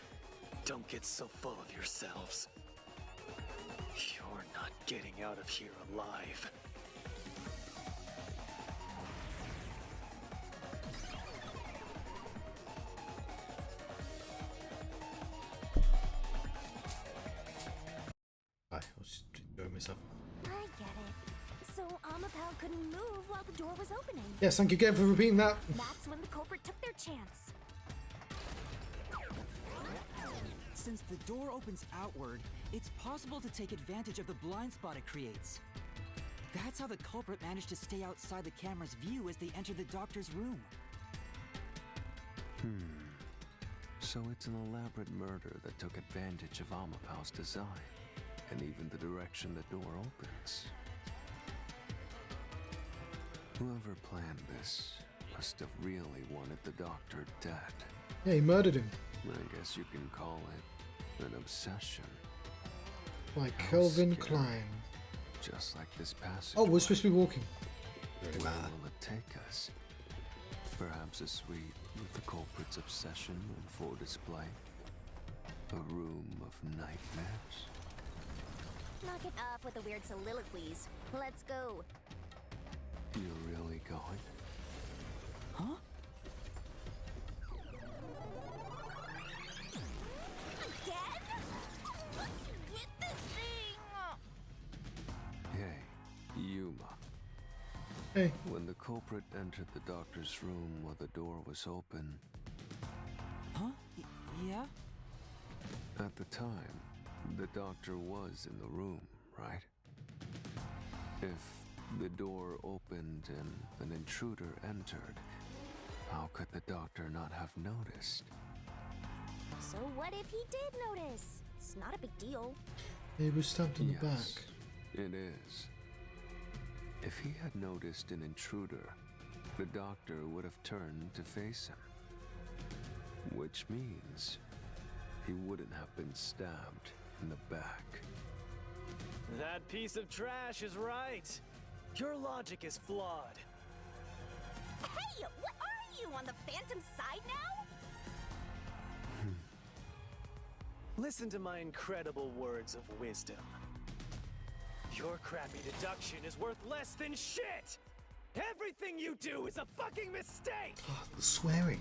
Don't get so full of yourselves. You're not getting out of here alive. I was just enjoying myself. I get it. So Amapal couldn't move while the door was opening. Yes, thank you again for repeating that. That's when the culprit took their chance. Since the door opens outward, it's possible to take advantage of the blind spot it creates. That's how the culprit managed to stay outside the camera's view as they entered the doctor's room. So it's an elaborate murder that took advantage of Amapal's design, and even the direction the door opens. Whoever planned this must have really wanted the doctor dead. Yeah, he murdered him. I guess you can call it an obsession. By How Kelvin scary. Klein. Just like this passage. Oh, we're supposed to be walking. Where will it take us? Perhaps a suite with the culprit's obsession on full display? A room of nightmares? Knock it off with the weird soliloquies. Let's go. You're really going? Huh? Again? What's with this thing? Hey, Yuma. Hey, When the culprit entered the doctor's room while the door was open, Huh? Yeah? at the time, the doctor was in the room, right? If the door opened and an intruder entered, how could the doctor not have noticed? So what if he did notice? It's not a big deal. he was stabbed in the Yes, back. it is. If he had noticed an intruder, the doctor would have turned to face him. Which means he wouldn't have been stabbed in the back. That piece of trash is right. Your logic is flawed. Hey, what are you, on the Phantom side now? Listen to my incredible words of wisdom. Your crappy deduction is worth less than shit! Everything you do is a fucking mistake! Oh, the swearing.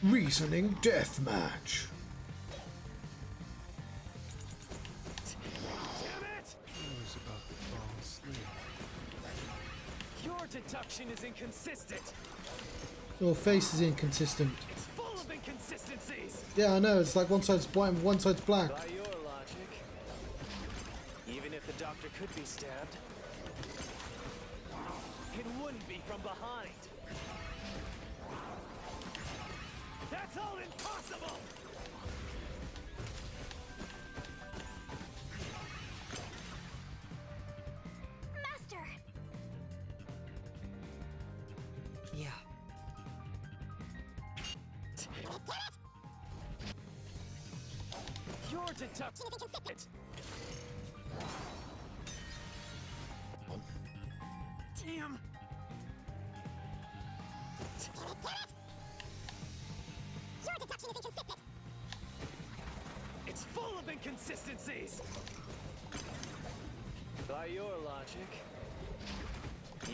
Reasoning deathmatch. Damn it! I was about to fall asleep. Your deduction is inconsistent. Your face is inconsistent. It's full of inconsistencies. Yeah, I know. It's like one side's white and one side's black. By your logic, even if the doctor could be stabbed, it wouldn't be from behind. That's all impossible! Master! Yeah. Your deduction is inconsistent. Damn. it! Your deduction is inconsistent. It's full of inconsistencies! By your logic,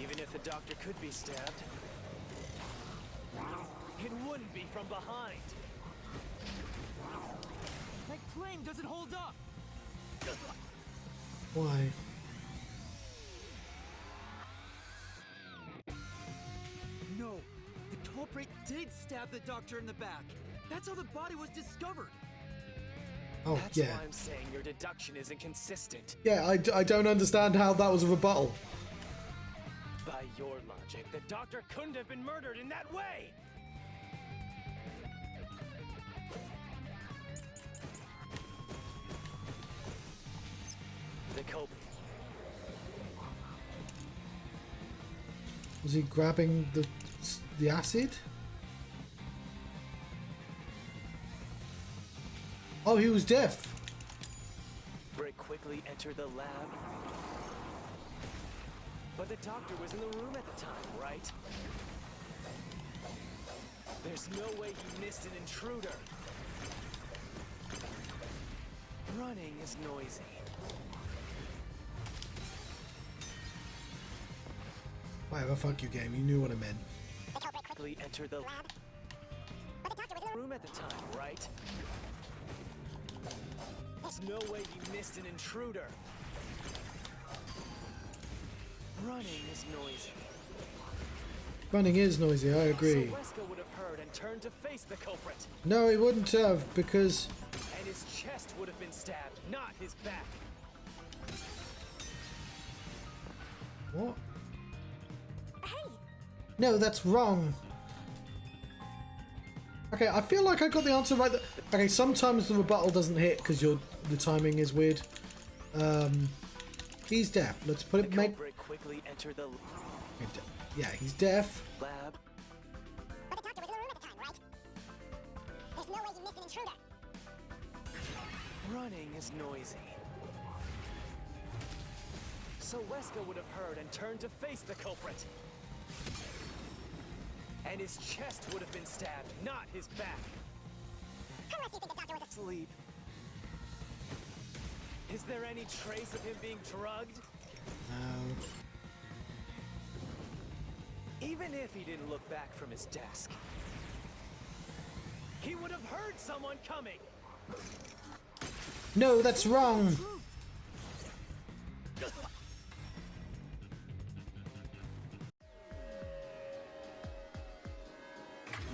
even if the doctor could be stabbed, it wouldn't be from behind. That claim doesn't hold up! Why? No, the culprit did stab the doctor in the back. That's how the body was discovered. Oh, That's yeah. why I'm saying your deduction is inconsistent. Yeah, I don't understand how that was a rebuttal. By your logic, the doctor couldn't have been murdered in that way! The culprit. Was he grabbing the acid? Oh, he was deaf. Brick quickly entered the lab. But the doctor was in the room at the time, right? There's no way he missed an intruder. Running is noisy. Whatever, fuck you, game. You knew what I meant. The culprit Quickly entered the lab. But the doctor was in the room at the time, right? There's no way he missed an intruder. Running is noisy. Running is noisy, I agree. So Wesker would have heard and turned to face the culprit. No, he wouldn't have, because... And his chest would have been stabbed, not his back. What? Hey, No, that's wrong. Okay, I feel like I got the answer right. Okay, sometimes the rebuttal doesn't hit because the timing is weird. He's deaf. Let's put The it. Make. culprit quickly entered the Yeah, he's deaf. lab. but the doctor was in the room at the time, right? There's no way he missed an intruder. Running is noisy. So Wesker would have heard and turned to face the culprit. And his chest would have been stabbed, not his back. Unless you think the doctor was Sleep. Is there any trace of him being drugged? No. Even if he didn't look back from his desk, he would have heard someone coming. No, that's wrong.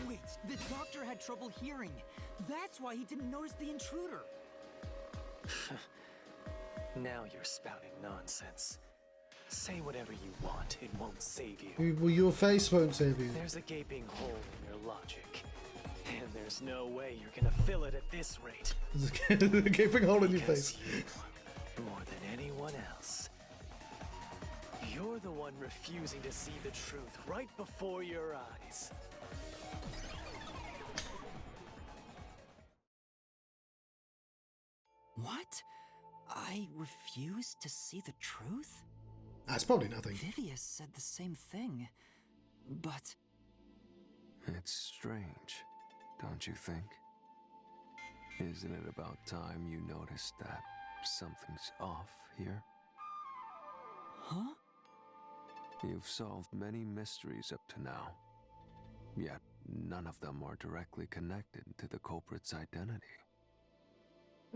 Wait, the doctor had trouble hearing. That's why he didn't notice the intruder. Now you're spouting nonsense. Say whatever you want, it won't save you. Well, your face won't save you. There's a gaping hole in your logic. And there's no way you're gonna fill it at this rate. There's a gaping hole in your Because face. you, more than anyone else, you're the one refusing to see the truth right before your eyes. What? I refuse to see the truth? That's probably nothing. Vivia said the same thing, but It's strange, don't you think? Isn't it about time you noticed that something's off here? huh? You've solved many mysteries up to now, yet none of them are directly connected to the culprit's identity.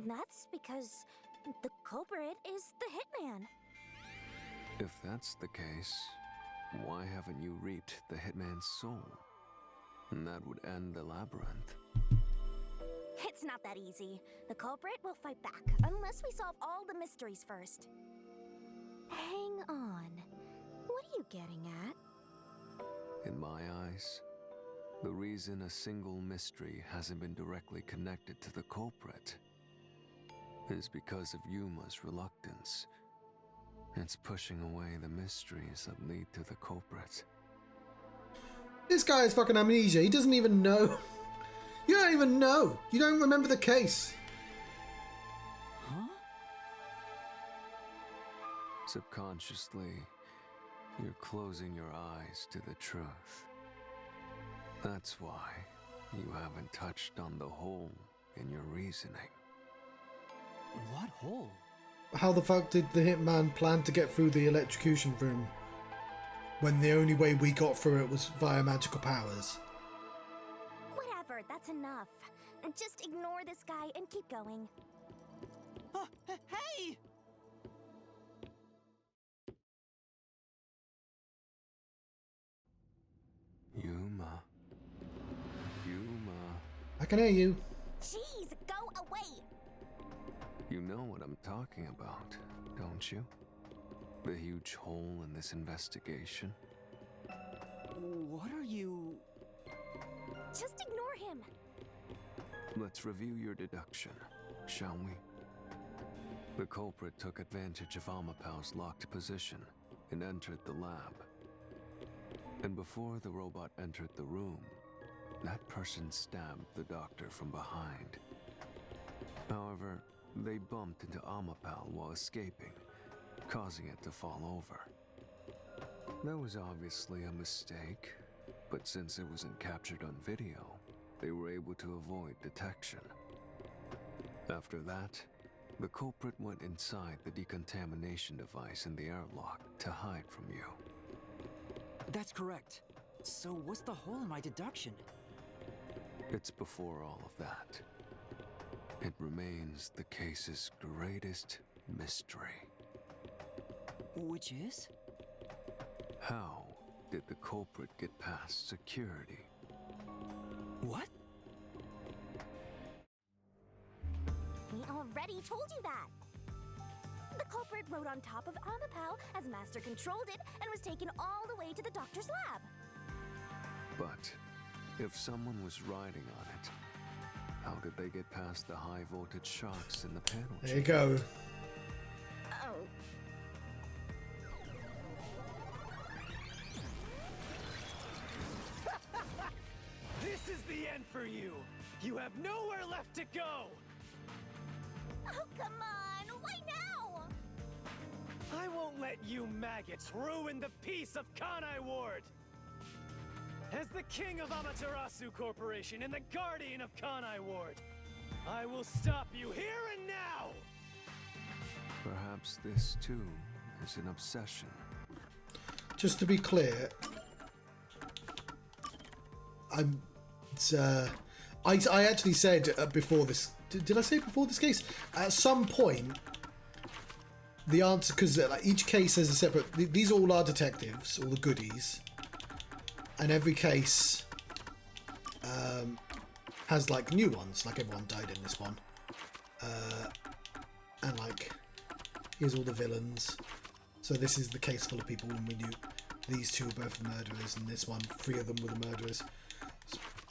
That's because the culprit is the hitman. If that's the case, why haven't you reaped the hitman's soul? And that would end the labyrinth. It's not that easy. The culprit will fight back unless we solve all the mysteries first. Hang on. What are you getting at? In my eyes, the reason a single mystery hasn't been directly connected to the culprit is because of Yuma's reluctance. It's pushing away the mysteries that lead to the culprit. This guy has fucking amnesia. He doesn't even know. You don't even know. You don't remember the case. Huh? Subconsciously, you're closing your eyes to the truth. That's why you haven't touched on the hole in your reasoning. What hole? How the fuck did the hitman plan to get through the electrocution room when the only way we got through it was via magical powers? Whatever, that's enough. Just ignore this guy and keep going. Hey! Yuma. I can hear you. Jeez, go away! You know what I'm talking about, don't you? The huge hole in this investigation? What are you... Just ignore him. Let's review your deduction, shall we? The culprit took advantage of Amapau's locked position and entered the lab. And before the robot entered the room, that person stabbed the doctor from behind. However, they bumped into Amapau while escaping, causing it to fall over. That was obviously a mistake, but since it wasn't captured on video, they were able to avoid detection. After that, the culprit went inside the decontamination device in the airlock to hide from you. That's correct. So what's the hole in my deduction? It's before all of that. It remains the case's greatest mystery. Which is? How did the culprit get past security? What? We already told you that. The culprit rode on top of Amapau as Master controlled it and was taken all the way to the doctor's lab. But if someone was riding on it, how did they get past the high voltage shocks in the panel? There you go. Oh. This is the end for you! You have nowhere left to go! Oh, come on! Why now? I won't let you maggots ruin the peace of Kanai Ward! As the king of Amaterasu Corporation and the guardian of Kanai Ward, I will stop you here and now! Perhaps this too is an obsession. Just to be clear, I actually said before this. Did I say before this case? At some point, the answer, because like each case has a separate. These all are detectives, all the goodies, and every case has like new ones. Like everyone died in this one, and like here's all the villains. So this is the case full of people, and we knew these two were both the murderers, and this one, 3 of them were the murderers.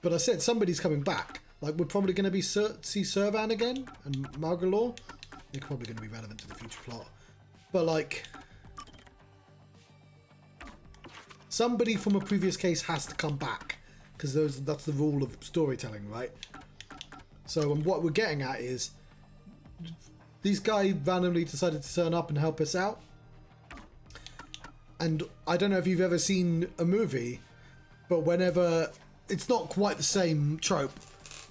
But I said somebody's coming back. Like we're probably going to be see Servan again and Margalore. They're probably going to be relevant to the future plot. But like somebody from a previous case has to come back because that's the rule of storytelling, right? So what we're getting at is these guys randomly decided to turn up and help us out. And I don't know if you've ever seen a movie, but whenever it's not quite the same trope,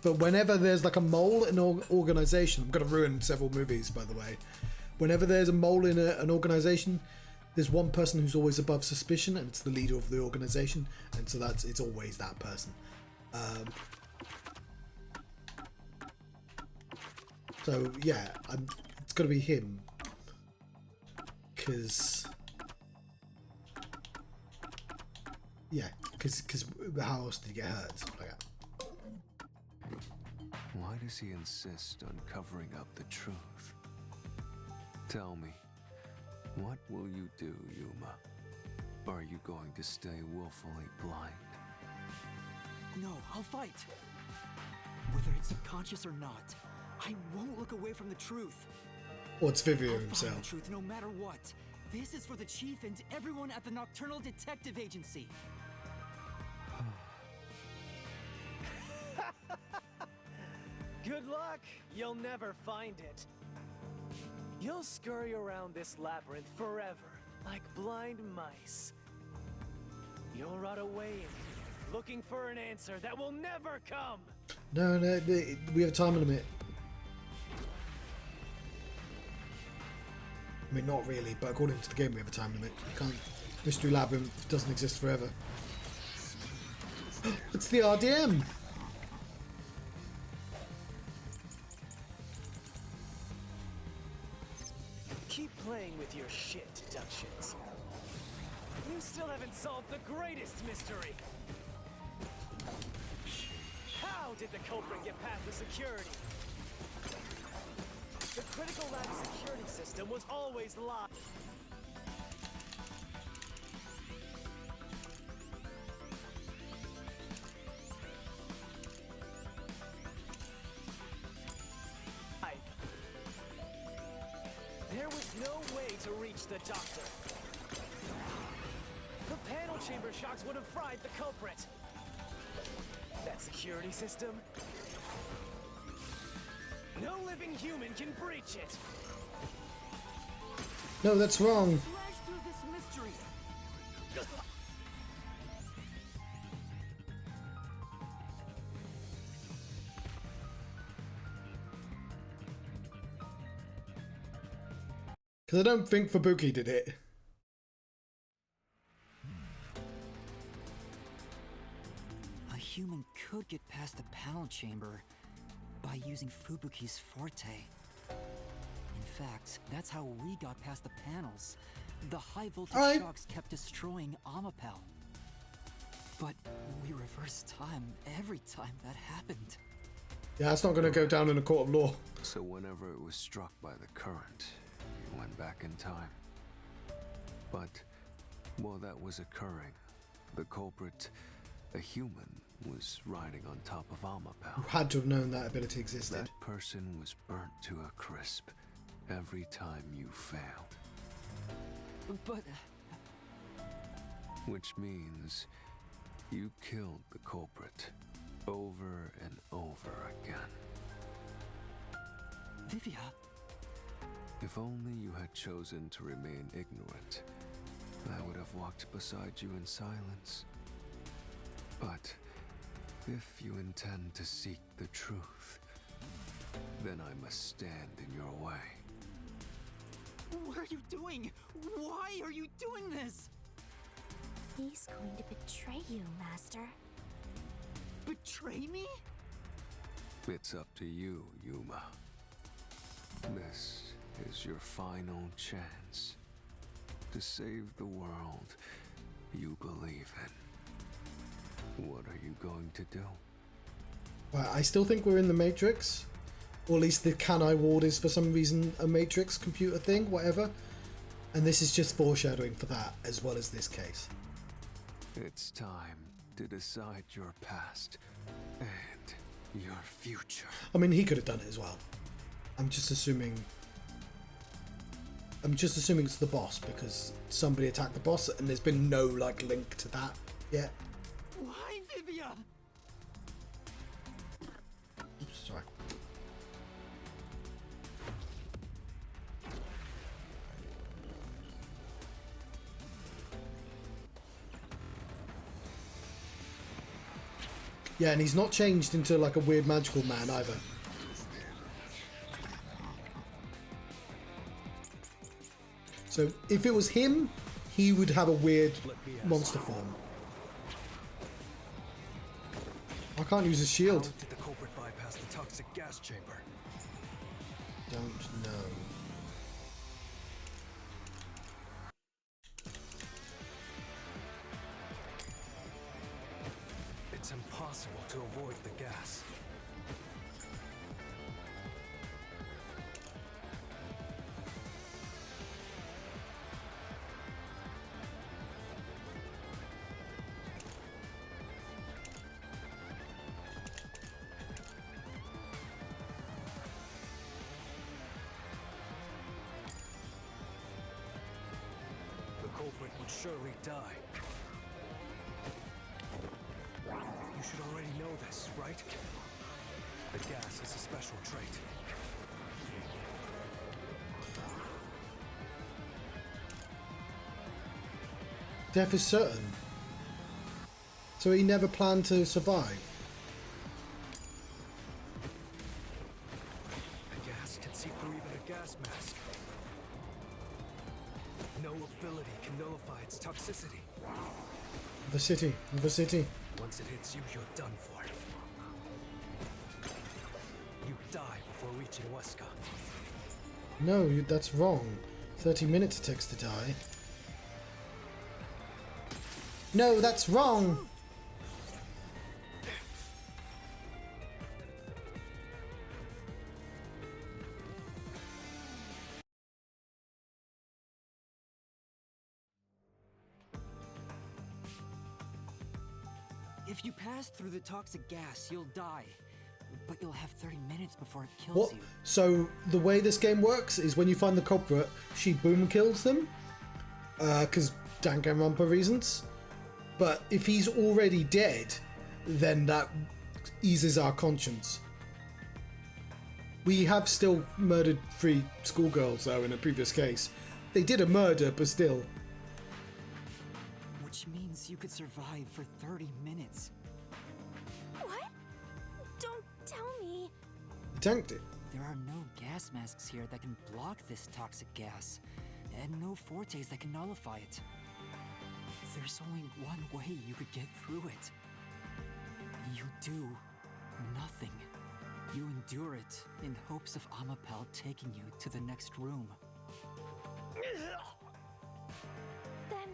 but whenever there's like a mole in an organization, I'm going to ruin several movies, by the way. Whenever there's a mole in an organization, there's one person who's always above suspicion, and it's the leader of the organization, and so it's always that person. So yeah, it's got to be him, because how else did he get hurt? Stuff like that. Why does he insist on covering up the truth? Tell me, what will you do, Yuma? Are you going to stay willfully blind? No, I'll fight. Whether it's subconscious or not, I won't look away from the truth. Or it's Vivia I'll find himself. the truth no matter what. This is for the chief and everyone at the Nocturnal Detective Agency. Good luck! You'll never find it. You'll scurry around this labyrinth forever, like blind mice. You'll rot away in here, looking for an answer that will never come. No, we have a time limit. I mean, not really, but according to the game, we have a time limit. You can't. Mystery Labyrinth doesn't exist forever. It's the RDM. Keep playing with your shit deductions. You still haven't solved the greatest mystery. How did the culprit get past the security? The critical lab security system was always locked. There was no way to reach the doctor. The panel chamber shocks would have fried the culprit. That security system? No living human can breach it. No, that's wrong. Flash through this mystery. Because I don't think Fubuki did it. A human could get past the panel chamber by using Fubuki's forte. In fact, that's how we got past the panels. The high voltage Alright. shocks kept destroying Amapel. But we reversed time every time that happened. Yeah, that's not going to go down in a court of law. So whenever it was struck by the current, you went back in time. But while that was occurring, the culprit, a human, was riding on top of You Amapel. had to have known that ability existed. That person was burnt to a crisp every time you failed. But Which means you killed the culprit over and over again. Vivia, If only you had chosen to remain ignorant, I would have walked beside you in silence. But if you intend to seek the truth, then I must stand in your way. what are you doing? Why are you doing this? He's going to betray you, Master. Betray me? It's up to you, Yuma. This is your final chance to save the world you believe in. What are you going to do? Right, I still think we're in the Matrix. Or at least the Kanai ward is for some reason a Matrix computer thing, whatever. And this is just foreshadowing for that, as well as this case. It's time to decide your past and your future. I mean, he could have done it as well. I'm just assuming it's the boss, because somebody attacked the boss and there's been no, like, link to that yet. Why, Vivia? Oops, sorry. Yeah, and he's not changed into like a weird magical man either. So if it was him, he would have a weird monster form. I can't use his shield. How did the culprit bypass the toxic gas chamber? Don't know. It's impossible to avoid the gas. The culprit would surely die. You should already know this, right? The gas is a special trait. Death is certain. So he never planned to survive. The gas can see through even a gas mask. No ability can nullify its toxicity. The city, the city. Once it hits you, you're done for. You die before reaching Wesker. No, that's wrong. 30 minutes it takes to die. No, that's wrong! If you pass through the toxic gas, you'll die. But you'll have 30 minutes before it kills What? you. So the way this game works is when you find the culprit, she boom kills them. Because Danganronpa reasons. But if he's already dead, then that eases our conscience. We have still murdered 3 schoolgirls though in a previous case. They did a murder, but still. Which means you could survive for 30 minutes. What? Don't tell me. Tanked it. There are no gas masks here that can block this toxic gas, and no fortes that can nullify it. There's only one way you could get through it. You do nothing. You endure it in hopes of Amapel taking you to the next room. Then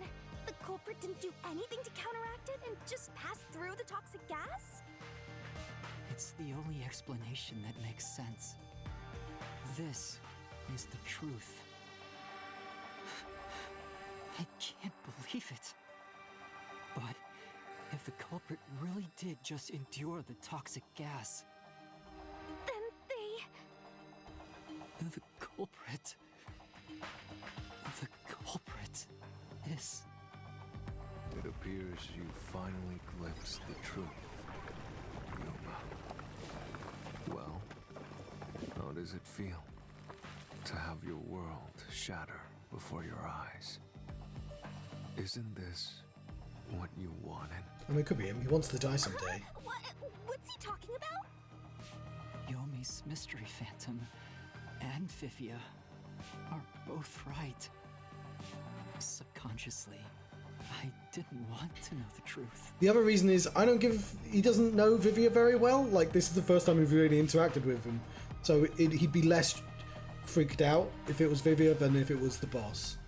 the culprit didn't do anything to counteract it and just passed through the toxic gas? It's the only explanation that makes sense. This is the truth. I can't believe it. But if the culprit really did just endure the toxic gas, Then the culprit is... It appears you finally glimpsed the truth, Yuma. Well, how does it feel to have your world shatter before your eyes? Isn't this what you wanted? I mean, it could be him. He wants to die someday. What's he talking about? Yomi's mystery phantom and Vivia are both right. Subconsciously, I didn't want to know the truth. The other reason is he doesn't know Vivia very well. Like, this is the first time we've really interacted with him. So he'd be less freaked out if it was Vivia than if it was the boss.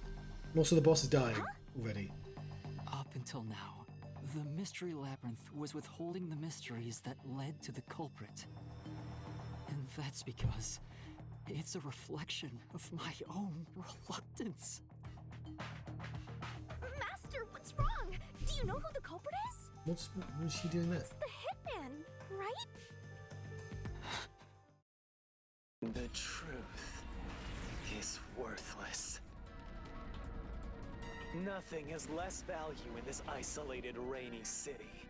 And also, the boss is dying already. Up until now, the mystery labyrinth was withholding the mysteries that led to the culprit. And that's because it's a reflection of my own reluctance. Master, what's wrong? Do you know who the culprit is? What is she doing there? It's the hitman, right? The truth is worthless. Nothing has less value in this isolated, rainy city.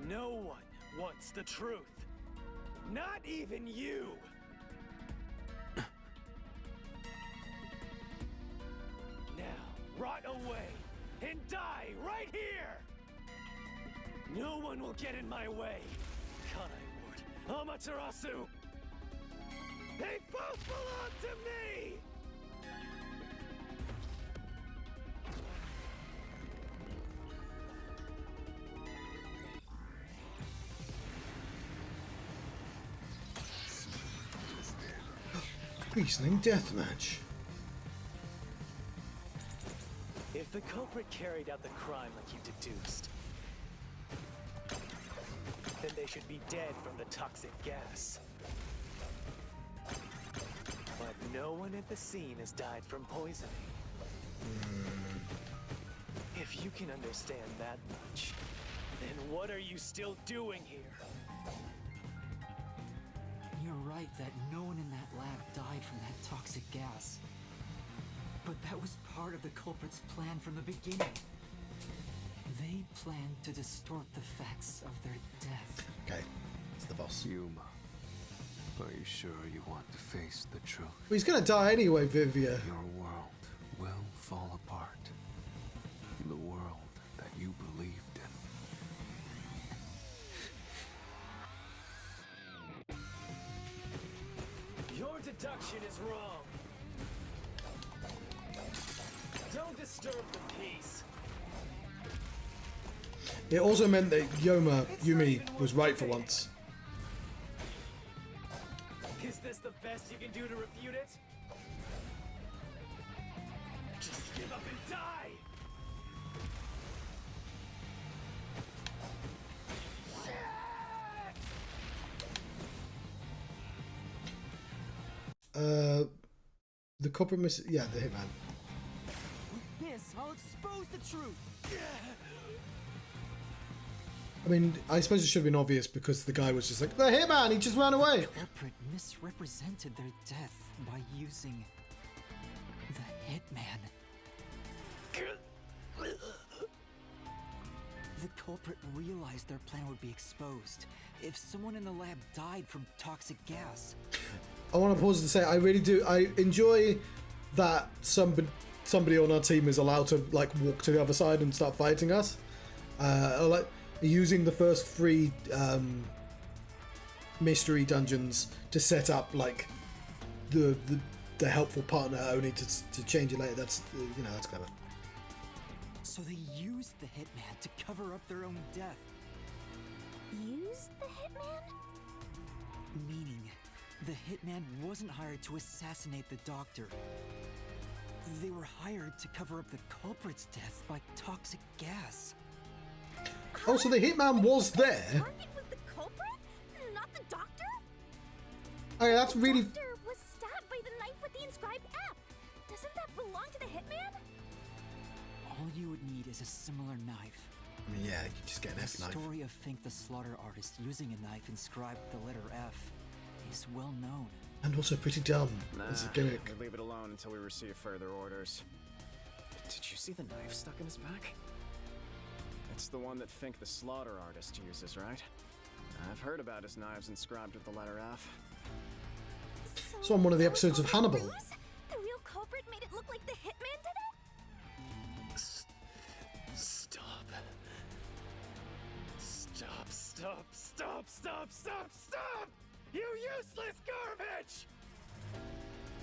No one wants the truth. Not even you! Now, rot away and die right here! No one will get in my way. Kanai Ward, Amaterasu! They both belong to me! Riesling deathmatch. If the culprit carried out the crime like you deduced, then they should be dead from the toxic gas. But no one at the scene has died from poisoning. If you can understand that much, then what are you still doing here? You're right that no one in that lab died from that toxic gas. But that was part of the culprit's plan from the beginning. They planned to distort the facts of their death. Okay, it's the boss. Yuma, are you sure you want to face the truth? Well, he's gonna die anyway, Vivia. Your world will fall apart. The world that you believed in. deduction is wrong. Don't disturb the peace. It also meant that Yumi was right for once. Is this the best you can do to refute it? Just give up and die! The culprit the hitman. With this, I'll expose the truth. I mean, I suppose it should have been obvious because the guy was just like, the hitman, he just ran away. Culprit misrepresented their death by using the hitman. The culprit realized their plan would be exposed if someone in the lab died from toxic gas. I want to pause to say I really do. I enjoy that somebody on our team is allowed to like walk to the other side and start fighting us. Like using the first 3 mystery dungeons to set up like the helpful partner only to change it later. That's that's clever. So they used the hitman to cover up their own death. Use the hitman? Meaning, the hitman wasn't hired to assassinate the doctor. They were hired to cover up the culprit's death by toxic gas. Oh, so the hitman was there. The target was the culprit, not the doctor? Okay, that's really. The doctor was stabbed by the knife with the inscribed F. Doesn't that belong to the hitman? All you would need is a similar knife. I mean, yeah, you just get an F The knife. story of Fink the slaughter artist using a knife inscribed with the letter F is well known. And also pretty dumb as a gimmick. We'd leave it alone until we receive further orders. Did you see the knife stuck in his back? It's the one that Fink the slaughter artist uses, right? I've heard about his knives inscribed with the letter F. So on one of the episodes of Hannibal. The real culprit made it look like the hitman did it? Stop. Stop, stop, stop, stop, stop, stop! You useless garbage!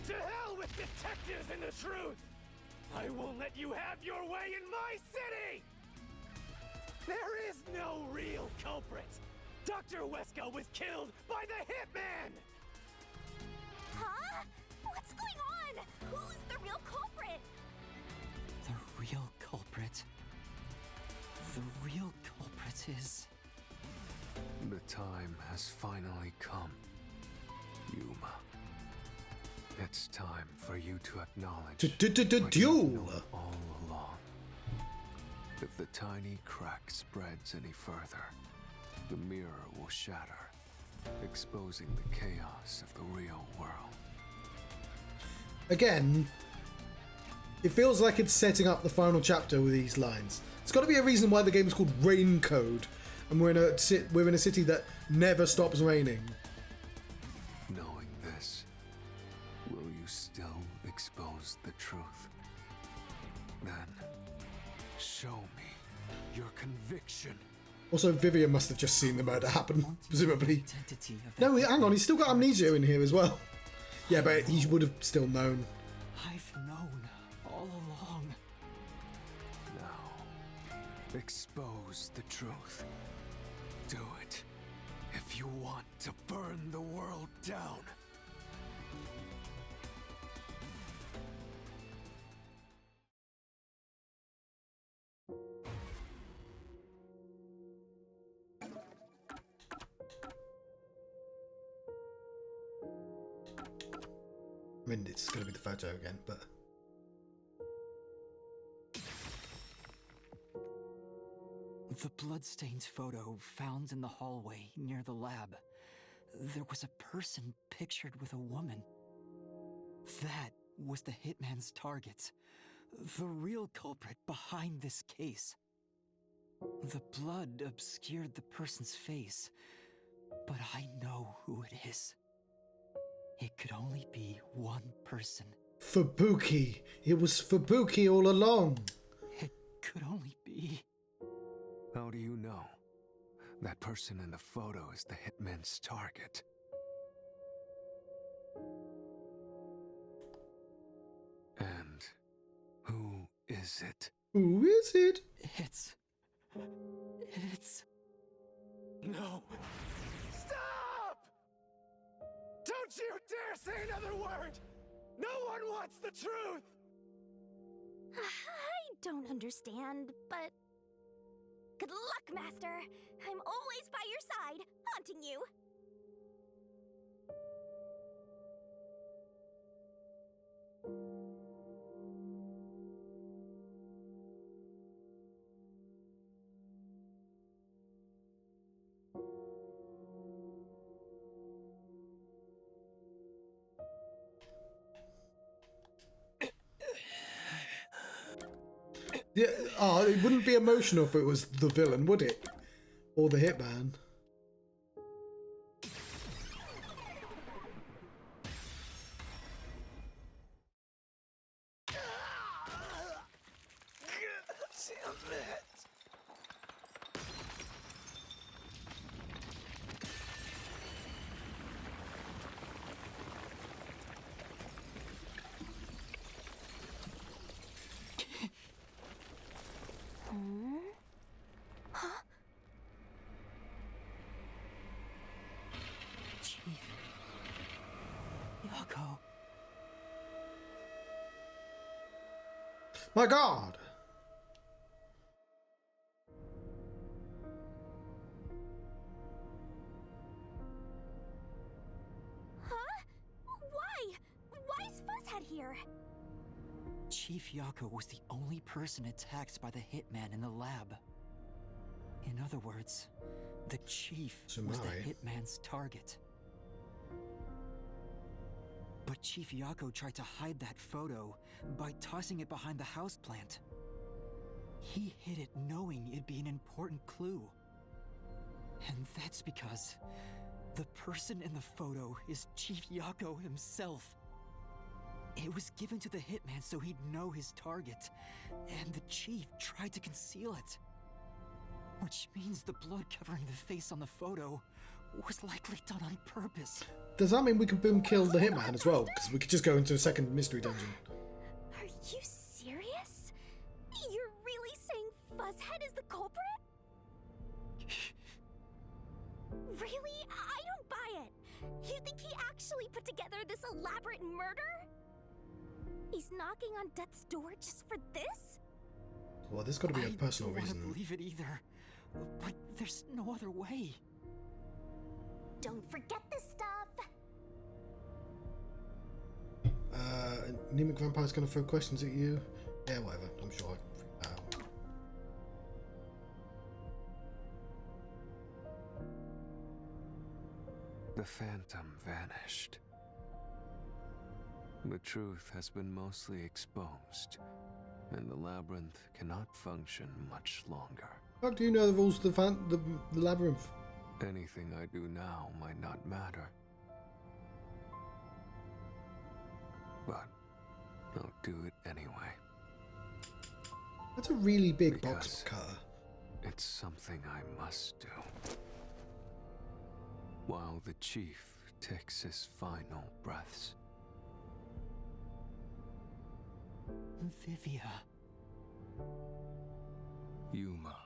To hell with detectives and the truth! I won't let you have your way in my city! There is no real culprit! Dr. Wesker was killed by the hitman! Huh? What's going on? Who's the real culprit? The real culprit. The real culprit is... The time has finally come, Yuma. It's time for you to acknowledge what you've Duel. known all along. If the tiny crack spreads any further, the mirror will shatter, exposing the chaos of the real world. Again, it feels like it's setting up the final chapter with these lines. It's got to be a reason why the game is called Rain Code, and we're in a city that never stops raining. Knowing this, will you still expose the truth? Then, show me your conviction. Also, Vivia must have just seen the murder happen, presumably. Identity of that No, hang on, he's still got amnesia in here as well. Yeah, but he would have still known. I've known all along. Now, expose the truth. Do it if you want to burn the world down. I mean, it's going to be the photo again, but... The bloodstained photo found in the hallway near the lab. There was a person pictured with a woman. That was the hitman's target. The real culprit behind this case. The blood obscured the person's face, but I know who it is. It could only be one person. Fubuki! It was Fubuki all along! It could only be... How do you know? That person in the photo is the hitman's target. is it? Who is it? It's... No. Stop! Don't you dare say another word! No one wants the truth! I don't understand, but... Good luck, Master! I'm always by your side, haunting you! Yeah, oh, it wouldn't be emotional if it was the villain, would it? Or the hitman. Chief. Yako. My God! Huh? Why? Why is Fuzzhead here? Chief Yako was the only person attacked by the hitman in the lab. In other words, the chief was the hitman's target. But Chief Yako tried to hide that photo by tossing it behind the houseplant. He hid it knowing it'd be an important clue. And that's because the person in the photo is Chief Yako himself. It was given to the hitman so he'd know his target, and the chief tried to conceal it. Which means the blood covering the face on the photo was likely done on purpose. Does that mean we can boom kill the hitman as well? Because we could just go into a second mystery dungeon. Are you serious? You're really saying Fuzzhead is the culprit? Really? I don't buy it. You think he actually put together this elaborate murder? He's knocking on death's door just for this? Well, there's got to be a personal reason. I don't believe it either, but there's no other way. Don't forget this stuff. Anemic vampire's gonna throw questions at you. Yeah, whatever. I'm sure. The phantom vanished. The truth has been mostly exposed, and the labyrinth cannot function much longer. How do you know the rules of the labyrinth? Anything I do now might not matter. But I'll do it anyway. That's a really big box cutter. It's something I must do. While the chief takes his final breaths. Vivia. Yuma.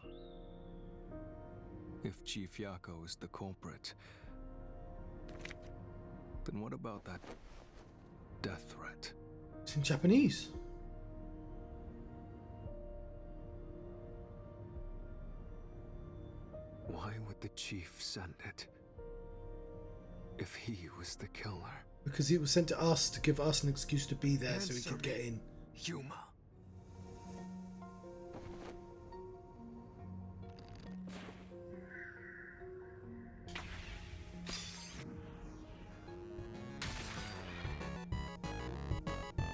If Chief Yako is the culprit, then what about that death threat? It's in Japanese. Why would the chief send it? If he was the killer. Because it was sent to us to give us an excuse to be there so we could get in. Yuma.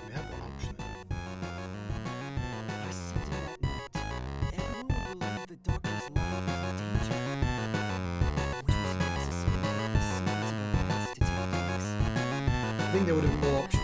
We have an option. I sent him that note. Everyone will believe the doctor's life is in danger. Which was necessary for the scientific advice to take place. I think there would have been more options.